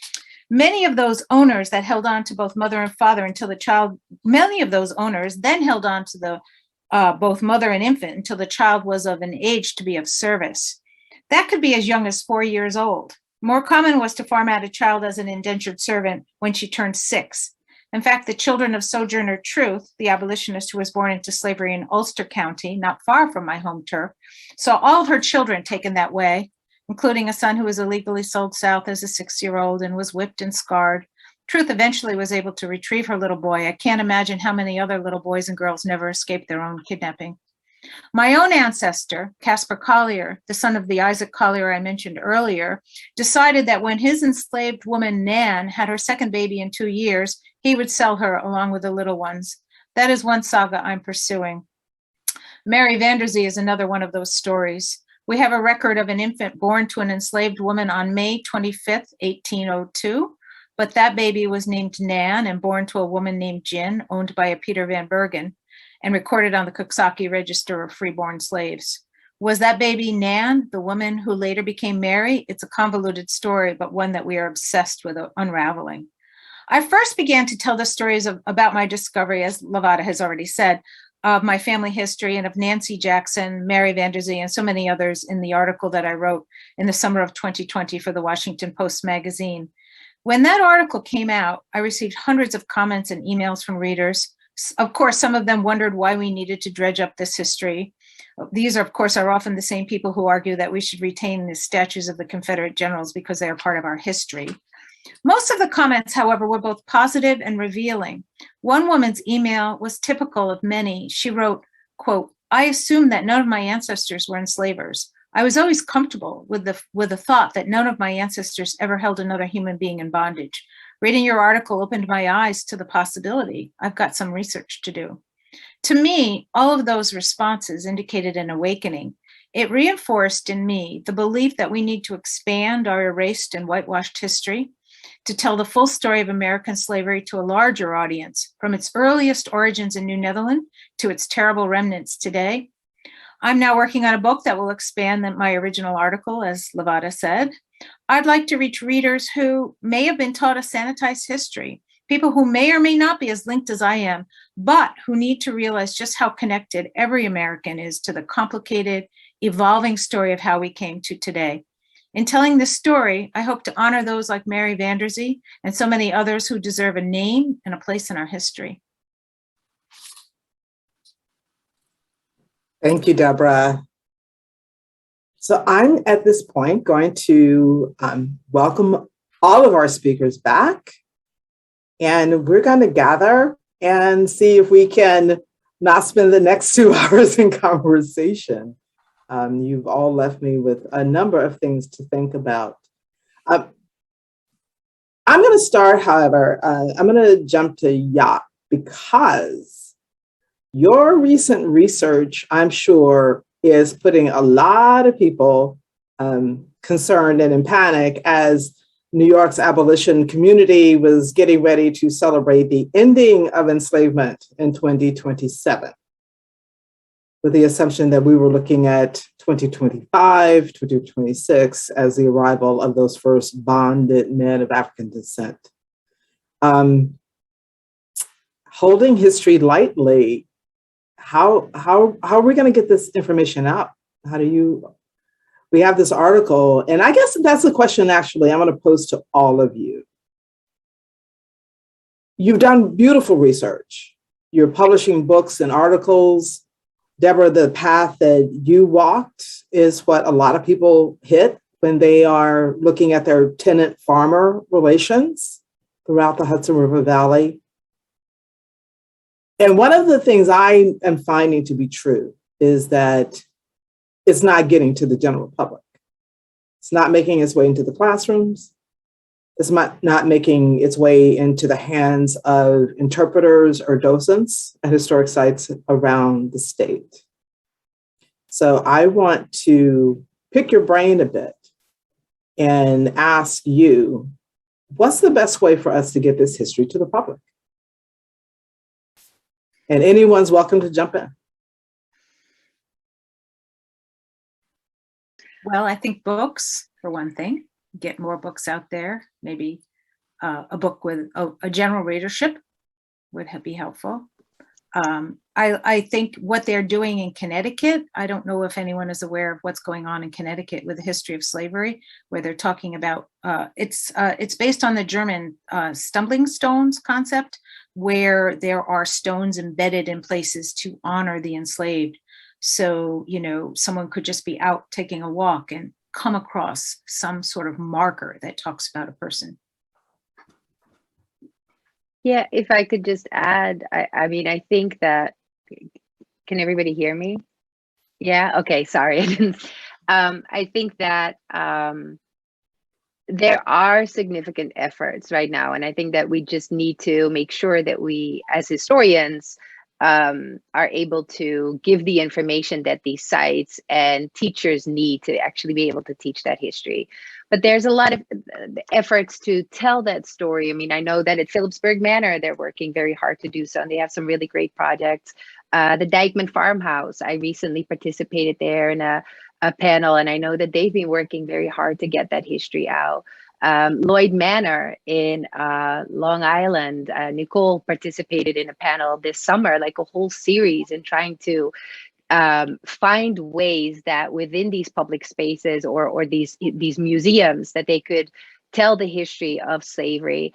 Many of those owners that held on to both mother and father until the child, many of those owners then held on to the both mother and infant until the child was of an age to be of service. That could be as young as 4 years old. More common was to farm out a child as an indentured servant when she turned 6. In fact, the children of Sojourner Truth, the abolitionist who was born into slavery in Ulster County, not far from my home turf, saw all of her children taken that way, including a son who was illegally sold south as a 6-year-old and was whipped and scarred. Truth eventually was able to retrieve her little boy. I can't imagine how many other little boys and girls never escaped their own kidnapping. My own ancestor, Caspar Collier, the son of the Isaac Collier I mentioned earlier, decided that when his enslaved woman Nan had her second baby in 2 years, he would sell her along with the little ones. That is one saga I'm pursuing. Mary Van der Zee is another one of those stories. We have a record of an infant born to an enslaved woman on May 25th, 1802, but that baby was named Nan and born to a woman named Jin, owned by a Peter Van Bergen, and recorded on the Coxsackie Register of Freeborn Slaves. Was that baby Nan, the woman who later became Mary? It's a convoluted story, but one that we are obsessed with unraveling. I first began to tell the stories about my discovery, as Lavada has already said, of my family history and of Nancy Jackson, Mary Van der Zee, and so many others in the article that I wrote in the summer of 2020 for the Washington Post magazine. When that article came out, I received hundreds of comments and emails from readers. Of course, some of them wondered why we needed to dredge up this history. These, of course, are often the same people who argue that we should retain the statues of the Confederate generals because they are part of our history. Most of the comments, however, were both positive and revealing. One woman's email was typical of many. She wrote, quote, "I assumed that none of my ancestors were enslavers. I was always comfortable with the thought that none of my ancestors ever held another human being in bondage. Reading your article opened my eyes to the possibility. I've got some research to do." To me, all of those responses indicated an awakening. It reinforced in me the belief that we need to expand our erased and whitewashed history, to tell the full story of American slavery to a larger audience, from its earliest origins in New Netherland to its terrible remnants today. I'm now working on a book that will expand my original article, as Lavada said. I'd like to reach readers who may have been taught a sanitized history, people who may or may not be as linked as I am, but who need to realize just how connected every American is to the complicated, evolving story of how we came to today. In telling this story, I hope to honor those like Mary Van der Zee and so many others who deserve a name and a place in our history. Thank you, Deborah. So I'm at this point going to welcome all of our speakers back, and we're going to gather and see if we can not spend the next 2 hours in conversation. You've all left me with a number of things to think about. I'm going to start, however, I'm going to jump to Jaap because your recent research, I'm sure, is putting a lot of people concerned and in panic as New York's abolition community was getting ready to celebrate the ending of enslavement in 2027, with the assumption that we were looking at 2025, 2026 as the arrival of those first bonded men of African descent. Holding history lightly, how are we going to get this information out? We have this article, and I guess that's the question actually I'm going to pose to all of you. You've done beautiful research. You're publishing books and articles. Deborah, the path that you walked is what a lot of people hit when they are looking at their tenant-farmer relations throughout the Hudson River Valley. And one of the things I am finding to be true is that it's not getting to the general public. It's not making its way into the classrooms. It's not making its way into the hands of interpreters or docents at historic sites around the state. So I want to pick your brain a bit and ask you, what's the best way for us to get this history to the public? And anyone's welcome to jump in. Well, I think books, for one thing, get more books out there. Maybe a book with a general readership would be helpful. I think what they're doing in Connecticut, I don't know if anyone is aware of what's going on in Connecticut with the history of slavery, where they're talking about, it's based on the German stumbling stones concept, where there are stones embedded in places to honor the enslaved. So, someone could just be out taking a walk and come across some sort of marker that talks about a person. Yeah, if I could just add, I mean, I think that, can everybody hear me? Yeah, okay, sorry. I think that there are significant efforts right now, and I think that we just need to make sure that we, as historians, are able to give the information that these sites and teachers need to actually be able to teach that history. But there's a lot of efforts to tell that story. I mean, I know that at Phillipsburg Manor, they're working very hard to do so, and they have some really great projects. The Dykeman Farmhouse, I recently participated there in a panel, and I know that they've been working very hard to get that history out. Lloyd Manor in Long Island, Nicole participated in a panel this summer, like a whole series, in trying to find ways that within these public spaces or these museums that they could tell the history of slavery.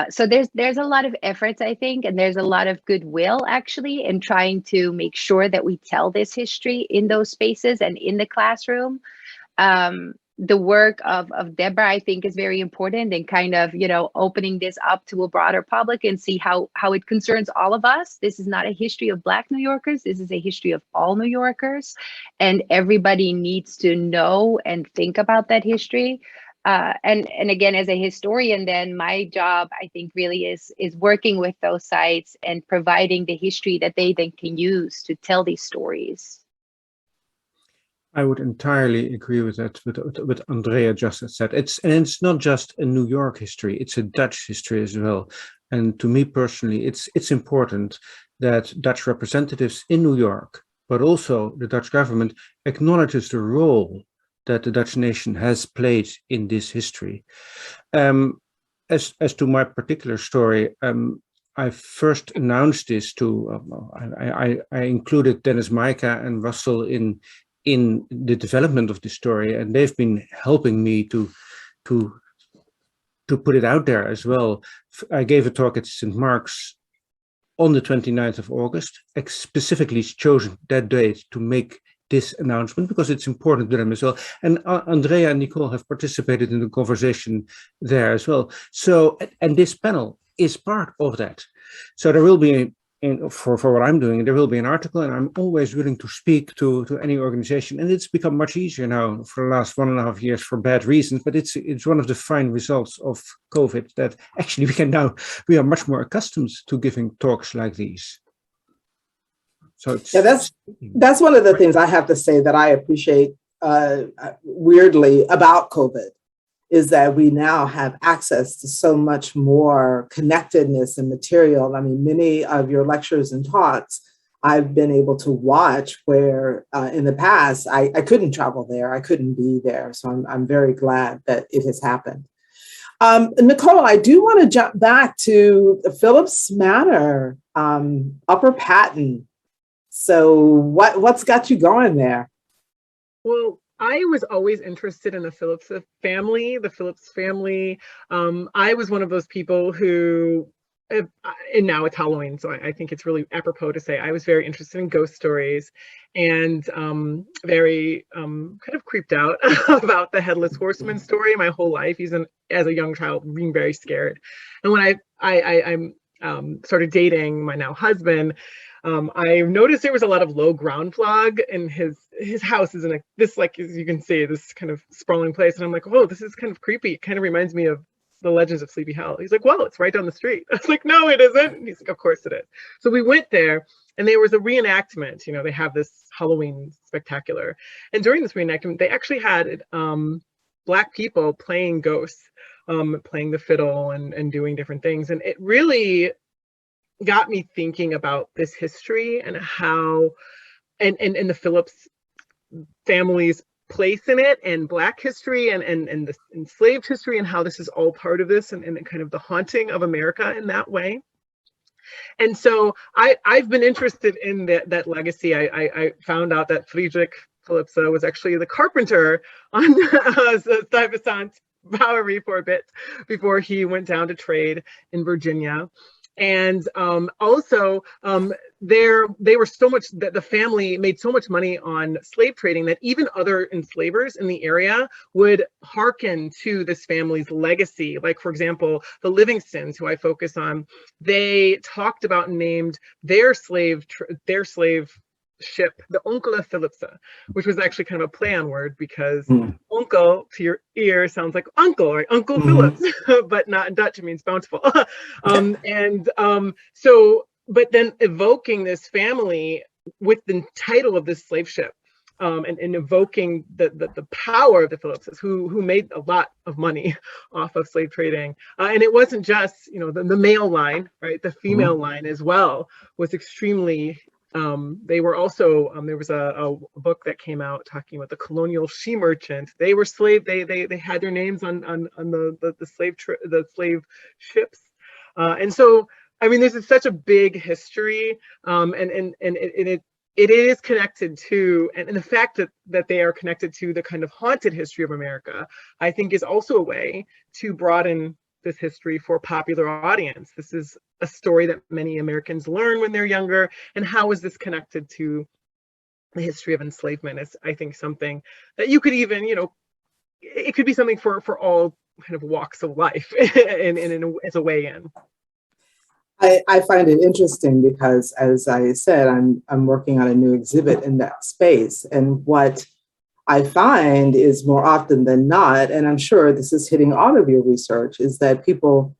So there's a lot of efforts, I think, and there's a lot of goodwill actually in trying to make sure that we tell this history in those spaces and in the classroom. The work of Deborah, I think, is very important in kind of, opening this up to a broader public and see how it concerns all of us. This is not a history of Black New Yorkers. This is a history of all New Yorkers, and everybody needs to know and think about that history. And again, as a historian, then my job, I think, really is working with those sites and providing the history that they then can use to tell these stories. I would entirely agree with that, what Andrea just said. It's not just a New York history, it's a Dutch history as well. And to me personally, it's important that Dutch representatives in New York, but also the Dutch government, acknowledges the role that the Dutch nation has played in this history. As to my particular story, I first announced this to, I included Dennis Micah and Russell in the development of the story, and they've been helping me to put it out there as well. I gave a talk at St. Mark's on the 29th of August, specifically chosen that date to make this announcement because it's important to them as well. And Andrea and Nicole have participated in the conversation there as well. So, and this panel is part of that. So there will be for what I'm doing, there will be an article, and I'm always willing to speak to any organization. And it's become much easier now for the last 1.5 years for bad reasons, but it's one of the fine results of COVID that actually we are much more accustomed to giving talks like these. So that's one of the things I have to say that I appreciate weirdly about COVID, is that we now have access to so much more connectedness and material. I mean, many of your lectures and talks I've been able to watch where in the past I couldn't travel there, I couldn't be there. So I'm very glad that it has happened. Nicole, I do want to jump back to the Phillips Manor, Upper Patton. So what's got you going there? Well, I was always interested in the Phillips family. I was one of those people who, and now it's Halloween, so I think it's really apropos to say I was very interested in ghost stories and very kind of creeped out about the Headless Horseman story my whole life, even as a young child, being very scared. And when I started dating my now husband, I noticed there was a lot of low ground fog, and his house is in this, like, as you can see, this kind of sprawling place. And I'm like, oh, this is kind of creepy. It kind of reminds me of the Legends of Sleepy Hollow. He's like, well, it's right down the street. I was like, no, it isn't. And he's like, of course it is. So we went there, and there was a reenactment. You know, they have this Halloween spectacular. And during this reenactment, they actually had Black people playing ghosts, playing the fiddle and doing different things. And it really got me thinking about this history and how, and the Phillips family's place in it, and Black history and the enslaved history, and how this is all part of this, and kind of the haunting of America in that way. And so I've been interested in that legacy. I found out that Friedrich Phillips was actually the carpenter on the Stuyvesant Bowery for a bit before he went down to trade in Virginia. And also, they were so much that the family made so much money on slave trading that even other enslavers in the area would hearken to this family's legacy. Like, for example, the Livingstons, who I focus on, they talked about and named their slave ship the Onkel Philipse, which was actually kind of a play on word, because uncle to your ear sounds like uncle, right? Uncle Phillips, but not in Dutch, it means bountiful. So, but then evoking this family with the title of this slave ship, and evoking the power of the Phillipses, who made a lot of money off of slave trading. And it wasn't just, the male line, right? The female line as well was extremely. They were also, there was a book that came out talking about the colonial she merchant. They were slave. They had their names on the slave ships, and so I mean, this is such a big history, and it is connected to, and the fact that they are connected to the kind of haunted history of America, I think, is also a way to broaden this history for popular audience. This is a story that many Americans learn when they're younger, and how is this connected to the history of enslavement is, I think, something that you could even, it could be something for all kind of walks of life, and as a way in. I find it interesting because, as I said, I'm working on a new exhibit in that space, and what I find is more often than not, and I'm sure this is hitting all of your research, is that people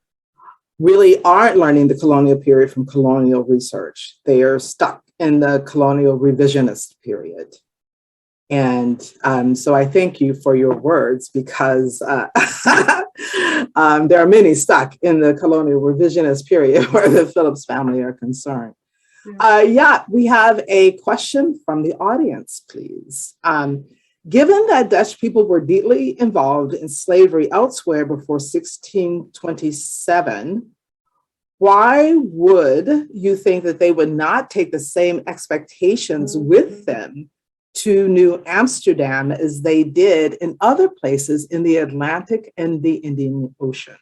really aren't learning the colonial period from colonial research. They are stuck in the colonial revisionist period. And so I thank you for your words, because there are many stuck in the colonial revisionist period where the Phillips family are concerned. We have a question from the audience, please. Given that Dutch people were deeply involved in slavery elsewhere before 1627, why would you think that they would not take the same expectations with them to New Amsterdam as they did in other places in the Atlantic and the Indian Ocean?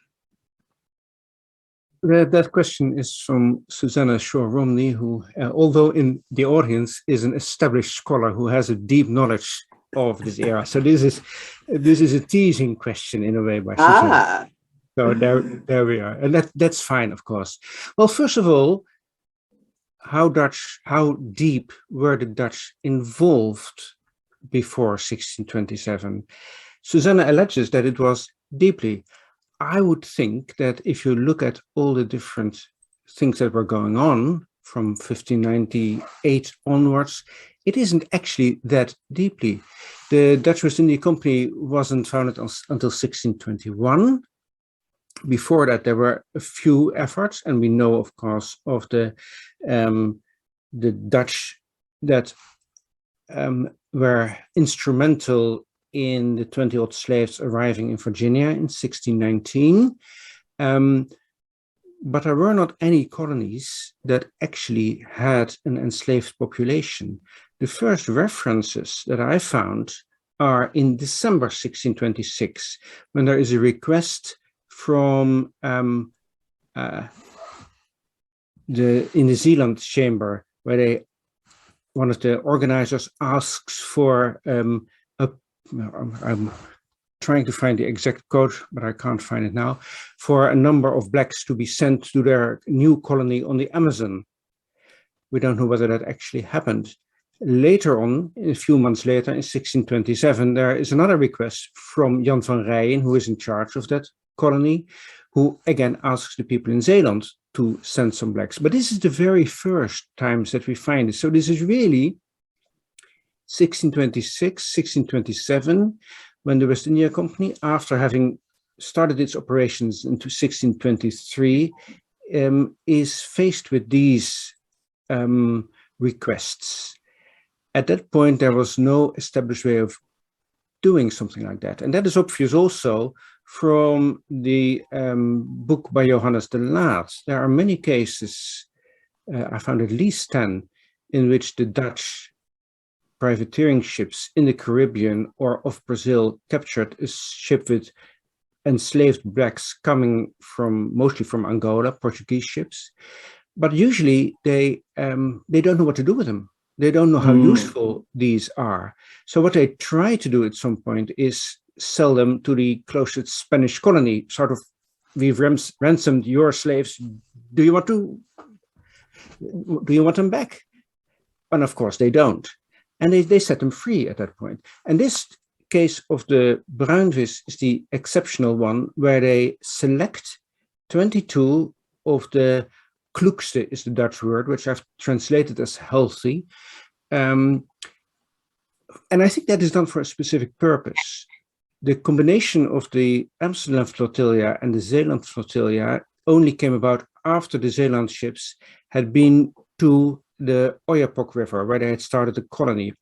That question is from Susanna Shaw-Romney, who, although in the audience, is an established scholar who has a deep knowledge of this era. So this is a teasing question in a way by Susanna. So there we are, and that's fine, of course. Well, first of all, how deep were the Dutch involved before 1627? Susanna alleges that it was deeply. I would think that if you look at all the different things that were going on from 1598 onwards, it isn't actually that deeply. The Dutch West India Company wasn't founded until 1621. Before that, there were a few efforts, and we know, of course, of the Dutch that were instrumental in the 20-odd slaves arriving in Virginia in 1619. But there were not any colonies that actually had an enslaved population. The first references that I found are in December 1626, when there is a request from in the Zeeland chamber, where one of the organizers asks for I'm trying to find the exact quote, but I can't find it now, for a number of blacks to be sent to their new colony on the Amazon. We don't know whether that actually happened. Later on, a few months later, in 1627, there is another request from Jan van Rijen, who is in charge of that colony, who again asks the people in Zeeland to send some blacks. But this is the very first times that we find it. So this is really 1626, 1627, when the West India Company, after having started its operations into 1623, is faced with these requests. At that point, there was no established way of doing something like that. And that is obvious also from the book by Johannes de Laat. There are many cases, I found at least 10, in which the Dutch privateering ships in the Caribbean or off Brazil captured a ship with enslaved blacks coming mostly from Angola, Portuguese ships. But usually they don't know what to do with them. They don't know how useful these are. So what they try to do at some point is sell them to the closest Spanish colony, sort of, we've ransomed your slaves. Do you want them back? And of course they don't. And they set them free at that point. And this case of the bruinvis is the exceptional one, where they select 22 of the kloekste is the Dutch word, which I've translated as healthy. And I think that is done for a specific purpose. The combination of the Amsterdam flotilla and the Zeeland flotilla only came about after the Zeeland ships had been to the Oyapock River, where they had started a colony.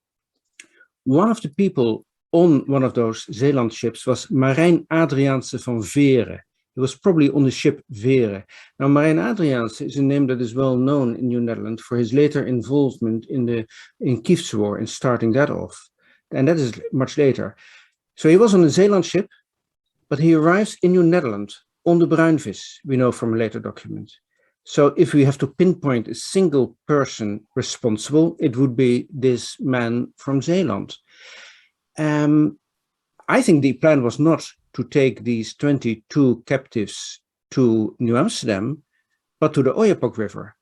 One of the people on one of those Zeeland ships was Marijn Adriaanse van Veere. He was probably on the ship Veere. Now, Marijn Adriaanse is a name that is well known in New Netherland for his later involvement in Kief's War, in starting that off. And that is much later. So he was on a Zeeland ship, but he arrives in New Netherland on the bruinvis, we know from a later document. So if we have to pinpoint a single person responsible, it would be this man from Zeeland. I think the plan was not to take these 22 captives to New Amsterdam, but to the Oyapock River.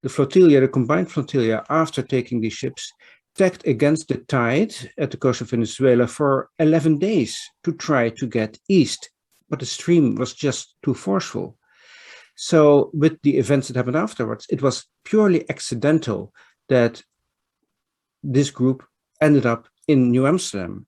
The flotilla, the combined flotilla, after taking these ships, tacked against the tide at the coast of Venezuela for 11 days to try to get east, but the stream was just too forceful. So with the events that happened afterwards, it was purely accidental that this group ended up in New Amsterdam.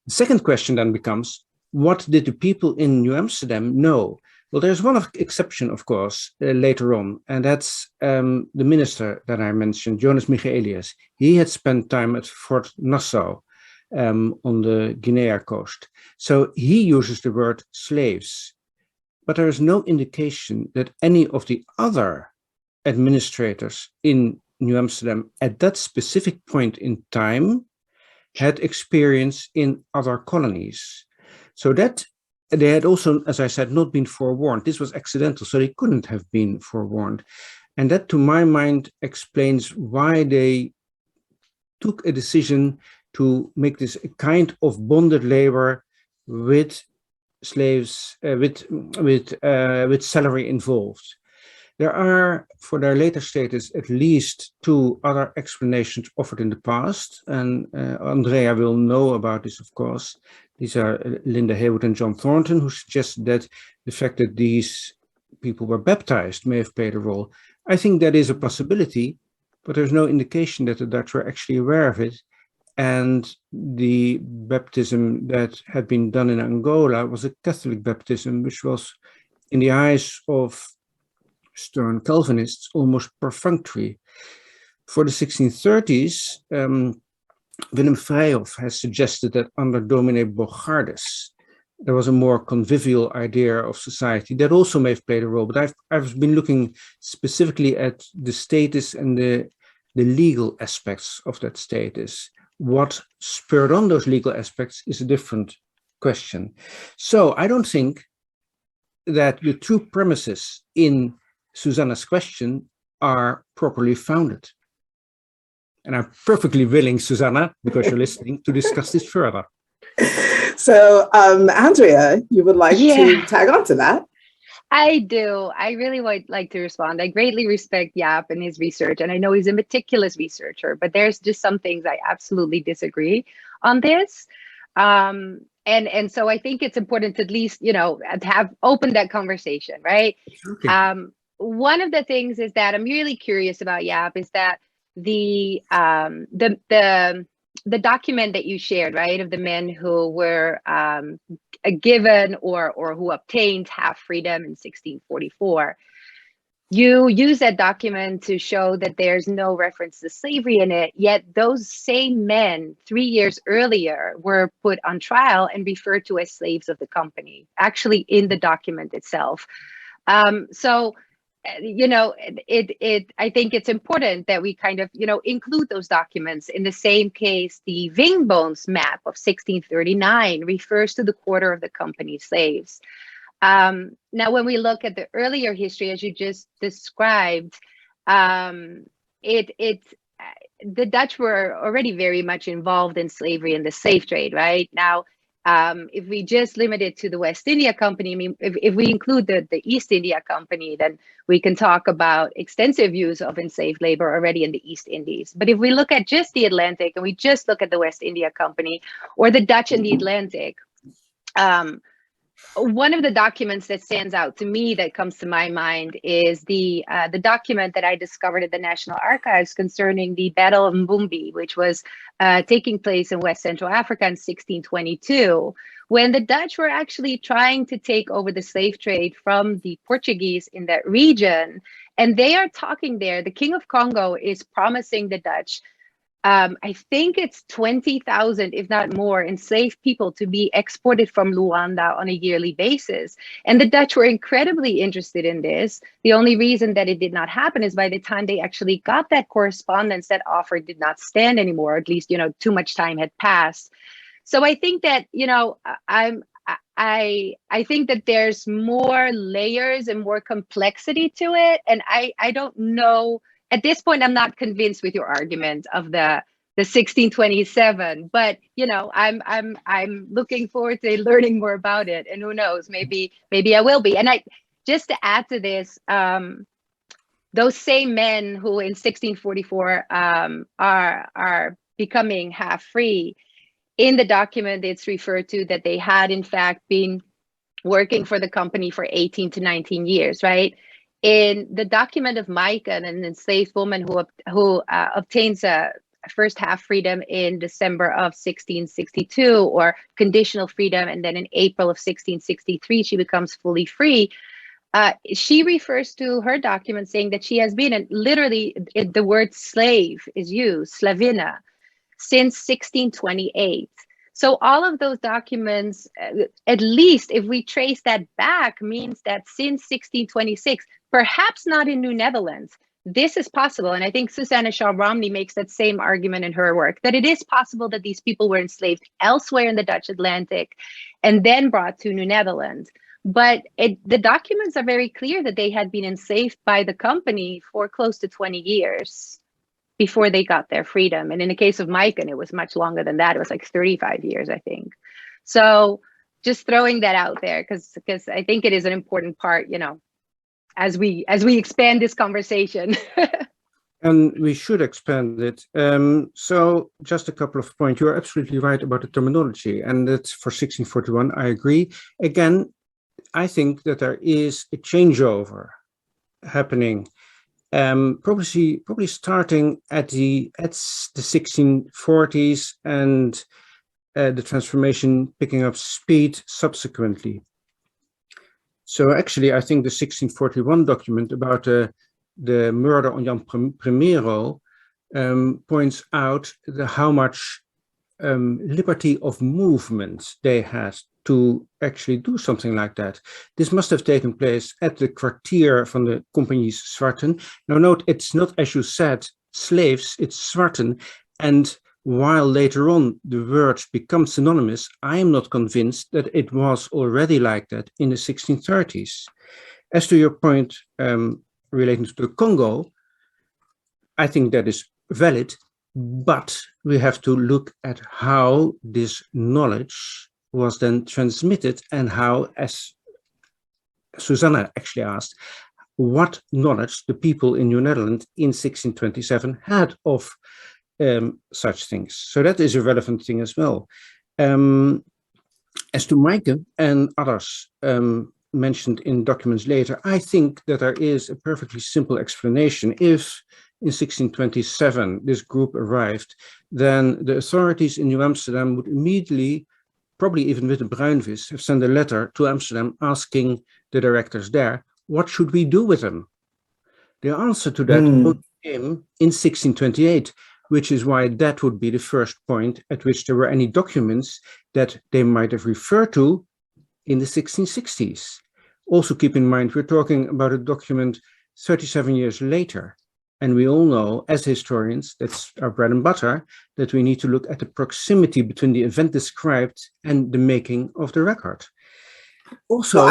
The second question then becomes, what did the people in New Amsterdam know? Well, there's one exception, of course, later on, and that's the minister that I mentioned, Jonas Michaelius. He had spent time at Fort Nassau on the Guinea coast. So he uses the word slaves. But there is no indication that any of the other administrators in New Amsterdam at that specific point in time had experience in other colonies. So that they had also, as I said, not been forewarned. This was accidental, so they couldn't have been forewarned. And that, to my mind, explains why they took a decision to make this a kind of bonded labor with slaves, with salary involved. There are, for their later status, at least two other explanations offered in the past, and Andrea will know about this, of course. These are Linda Haywood and John Thornton, who suggest that the fact that these people were baptized may have played a role. I think that is a possibility, but there's no indication that the Dutch were actually aware of it. And the baptism that had been done in Angola was a Catholic baptism, which was, in the eyes of stern Calvinists, almost perfunctory. For the 1630s, Willem Vrijhof has suggested that under Dominee Bogaerts, there was a more convivial idea of society that also may have played a role. But I've been looking specifically at the status and the legal aspects of that status. What spurred on those legal aspects is a different question. So I don't think that the two premises in Susanna's question are properly founded. And I'm perfectly willing, Susanna, because you're listening, to discuss this further. So, Andrea, you would like to tag on to that? I do. I really would like to respond. I greatly respect Jaap and his research, and I know he's a meticulous researcher, but there's just some things I absolutely disagree on this. And so I think it's important to at least, to have opened that conversation, right? Okay. One of the things is that I'm really curious about, Jaap, is that the document that you shared, right, of the men who were given or who obtained half freedom in 1644, you use that document to show that there's no reference to slavery in it, yet those same men 3 years earlier were put on trial and referred to as slaves of the company, actually in the document itself. I think it's important that we kind of, include those documents. In the same case, the Wingbones map of 1639 refers to the quarter of the company's slaves. Now, when we look at the earlier history, as you just described, the Dutch were already very much involved in slavery and the slave trade, right? Now, if we just limit it to the West India Company, I mean, if we include the East India Company, then we can talk about extensive use of enslaved labor already in the East Indies. But if we look at just the Atlantic and we just look at the West India Company or the Dutch in the Atlantic, one of the documents that stands out to me that comes to my mind is the document that I discovered at the National Archives concerning the Battle of Mbumbi, which was taking place in West Central Africa in 1622, when the Dutch were actually trying to take over the slave trade from the Portuguese in that region. And they are talking there, the King of Congo is promising the Dutch, I think it's 20,000, if not more, enslaved people to be exported from Luanda on a yearly basis. And the Dutch were incredibly interested in this. The only reason that it did not happen is by the time they actually got that correspondence, that offer did not stand anymore. At least, too much time had passed. So I think that, I think that there's more layers and more complexity to it. And I don't know. At this point, I'm not convinced with your argument of the 1627, but I'm looking forward to learning more about it, and who knows, maybe I will be. And just to add to this, those same men who in 1644 are becoming half free, in the document it's referred to that they had in fact been working for the company for 18 to 19 years, right? In the document of Micah, an enslaved woman who obtains a first half freedom in December of 1662, or conditional freedom, and then in April of 1663 she becomes fully free. She refers to her document saying that she has been, and literally the word slave is used, slavina, since 1628. So all of those documents, at least if we trace that back, means that since 1626, perhaps not in New Netherlands, this is possible. And I think Susanna Shaw Romney makes that same argument in her work, that it is possible that these people were enslaved elsewhere in the Dutch Atlantic and then brought to New Netherlands. But the documents are very clear that they had been enslaved by the company for close to 20 years before they got their freedom. And in the case of Micah, it was much longer than that. It was like 35 years, I think. So just throwing that out there, because I think it is an important part, as we expand this conversation. And we should expand it. So just a couple of points. You're absolutely right about the terminology, and that's for 1641. I agree. Again, I think that there is a changeover happening, probably starting at the 1640s, and the transformation picking up speed subsequently. So actually, I think the 1641 document about the murder on Jan Primero points out how much liberty of movement they had to actually do something like that. This must have taken place at the kwartier van de Compagnies Zwarten. Now note, it's not, as you said, slaves, it's Zwarten. And while later on the words become synonymous, I am not convinced that it was already like that in the 1630s. As to your point relating to the Congo, I think that is valid, but we have to look at how this knowledge was then transmitted and how, as Susanna actually asked, what knowledge the people in New Netherlands in 1627 had of such things. So that is a relevant thing as well. As to Maaike and others mentioned in documents later, I think that there is a perfectly simple explanation. If in 1627 this group arrived, then the authorities in New Amsterdam would immediately, probably even with the Bruinvis, have sent a letter to Amsterdam asking the directors there, what should we do with them? The answer to that came in 1628, which is why that would be the first point at which there were any documents that they might have referred to in the 1660s. Also keep in mind, we're talking about a document 37 years later. And we all know, as historians, that's our bread and butter, that we need to look at the proximity between the event described and the making of the record. Also,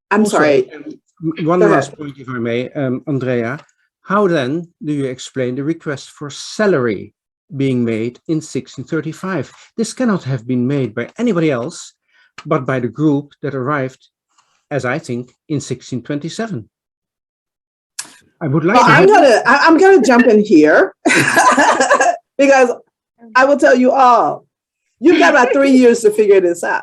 I'm sorry. One last point, if I may, Andrea. How then do you explain the request for salary being made in 1635? This cannot have been made by anybody else, but by the group that arrived, as I think, in 1627. I would like I'm gonna jump in here because I will tell you all, you've got about 3 years to figure this out.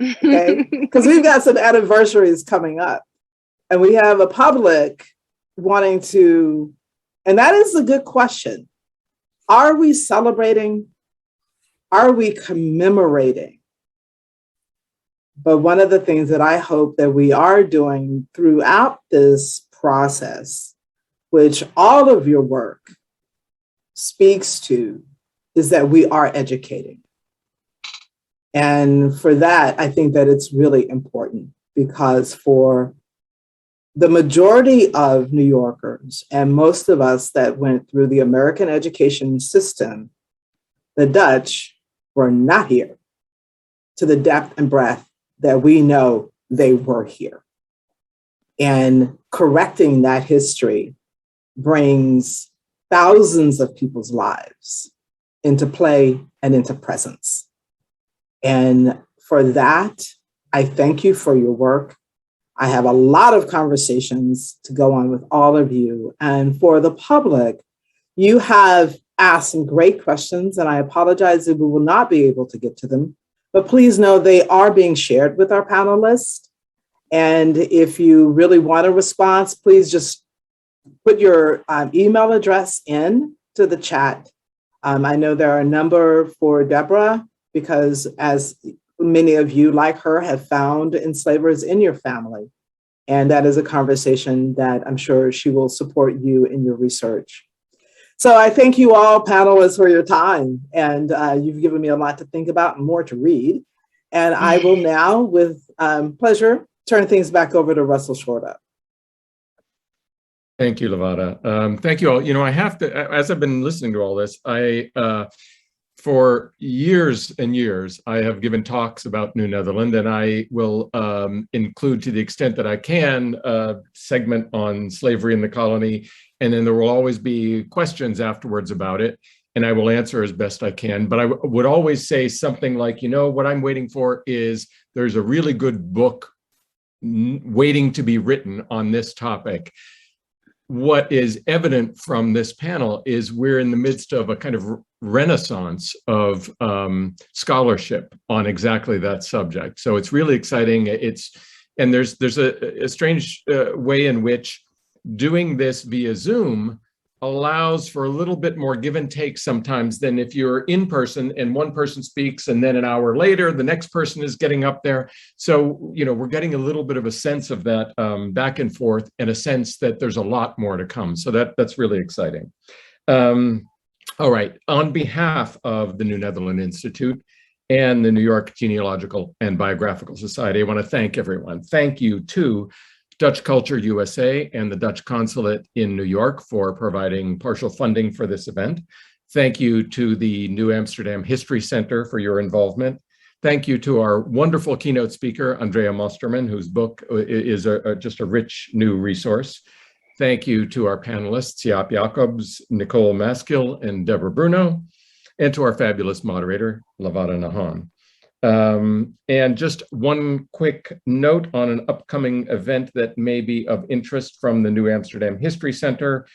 Okay, because we've got some anniversaries coming up, and we have a public wanting to, and that is a good question. Are we celebrating? Are we commemorating? But one of the things that I hope that we are doing throughout this process, which all of your work speaks to, is that we are educating. And for that, I think that it's really important, because for the majority of New Yorkers and most of us that went through the American education system, the Dutch were not here to the depth and breadth that we know they were here. And correcting that history brings thousands of people's lives into play and into presence. And for that, I thank you for your work. I have a lot of conversations to go on with all of you. And for the public, you have asked some great questions, and I apologize if we will not be able to get to them, but please know they are being shared with our panelists. And if you really want a response, please just put your email address in to the chat. I know there are a number for Deborah, because as many of you, like her, have found enslavers in your family. And that is a conversation that I'm sure she will support you in your research. So I thank you all, panelists, for your time. And you've given me a lot to think about and more to read. And I will now, with pleasure, turn things back over to Russel Shorto. Thank you, Lavada. Thank you all. You know, I have to, as I've been listening to all this, for years and years, I have given talks about New Netherland, and I will include, to the extent that I can, a segment on slavery in the colony, and then there will always be questions afterwards about it, and I will answer as best I can. But I would always say something like, you know, what I'm waiting for is there's a really good book waiting to be written on this topic. What is evident from this panel is we're in the midst of a kind of renaissance of scholarship on exactly that subject. So it's really exciting. And there's a strange way in which doing this via Zoom allows for a little bit more give and take sometimes than if you're in person and one person speaks and then an hour later the next person is getting up there. So, we're getting a little bit of a sense of that back and forth, and a sense that there's a lot more to come. So that's really exciting. All right, on behalf of the New Netherland Institute and the New York Genealogical and Biographical Society, I want to thank everyone. Thank you to Dutch Culture USA and the Dutch Consulate in New York for providing partial funding for this event. Thank you to the New Amsterdam History Center for your involvement. Thank you to our wonderful keynote speaker, Andrea Mosterman, whose book is just a rich new resource. Thank you to our panelists, Jaap Jacobs, Nicole Maskill, and Deborah Bruno, and to our fabulous moderator, Lavada Nahon. And just one quick note on an upcoming event that may be of interest from the New Amsterdam History Center.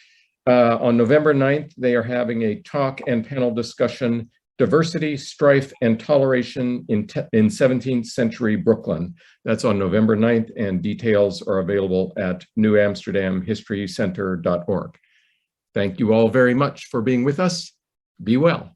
On November 9th, they are having a talk and panel discussion, Diversity, Strife, and Toleration in 17th Century Brooklyn. That's on November 9th, and details are available at newamsterdamhistorycenter.org. Thank you all very much for being with us. Be well.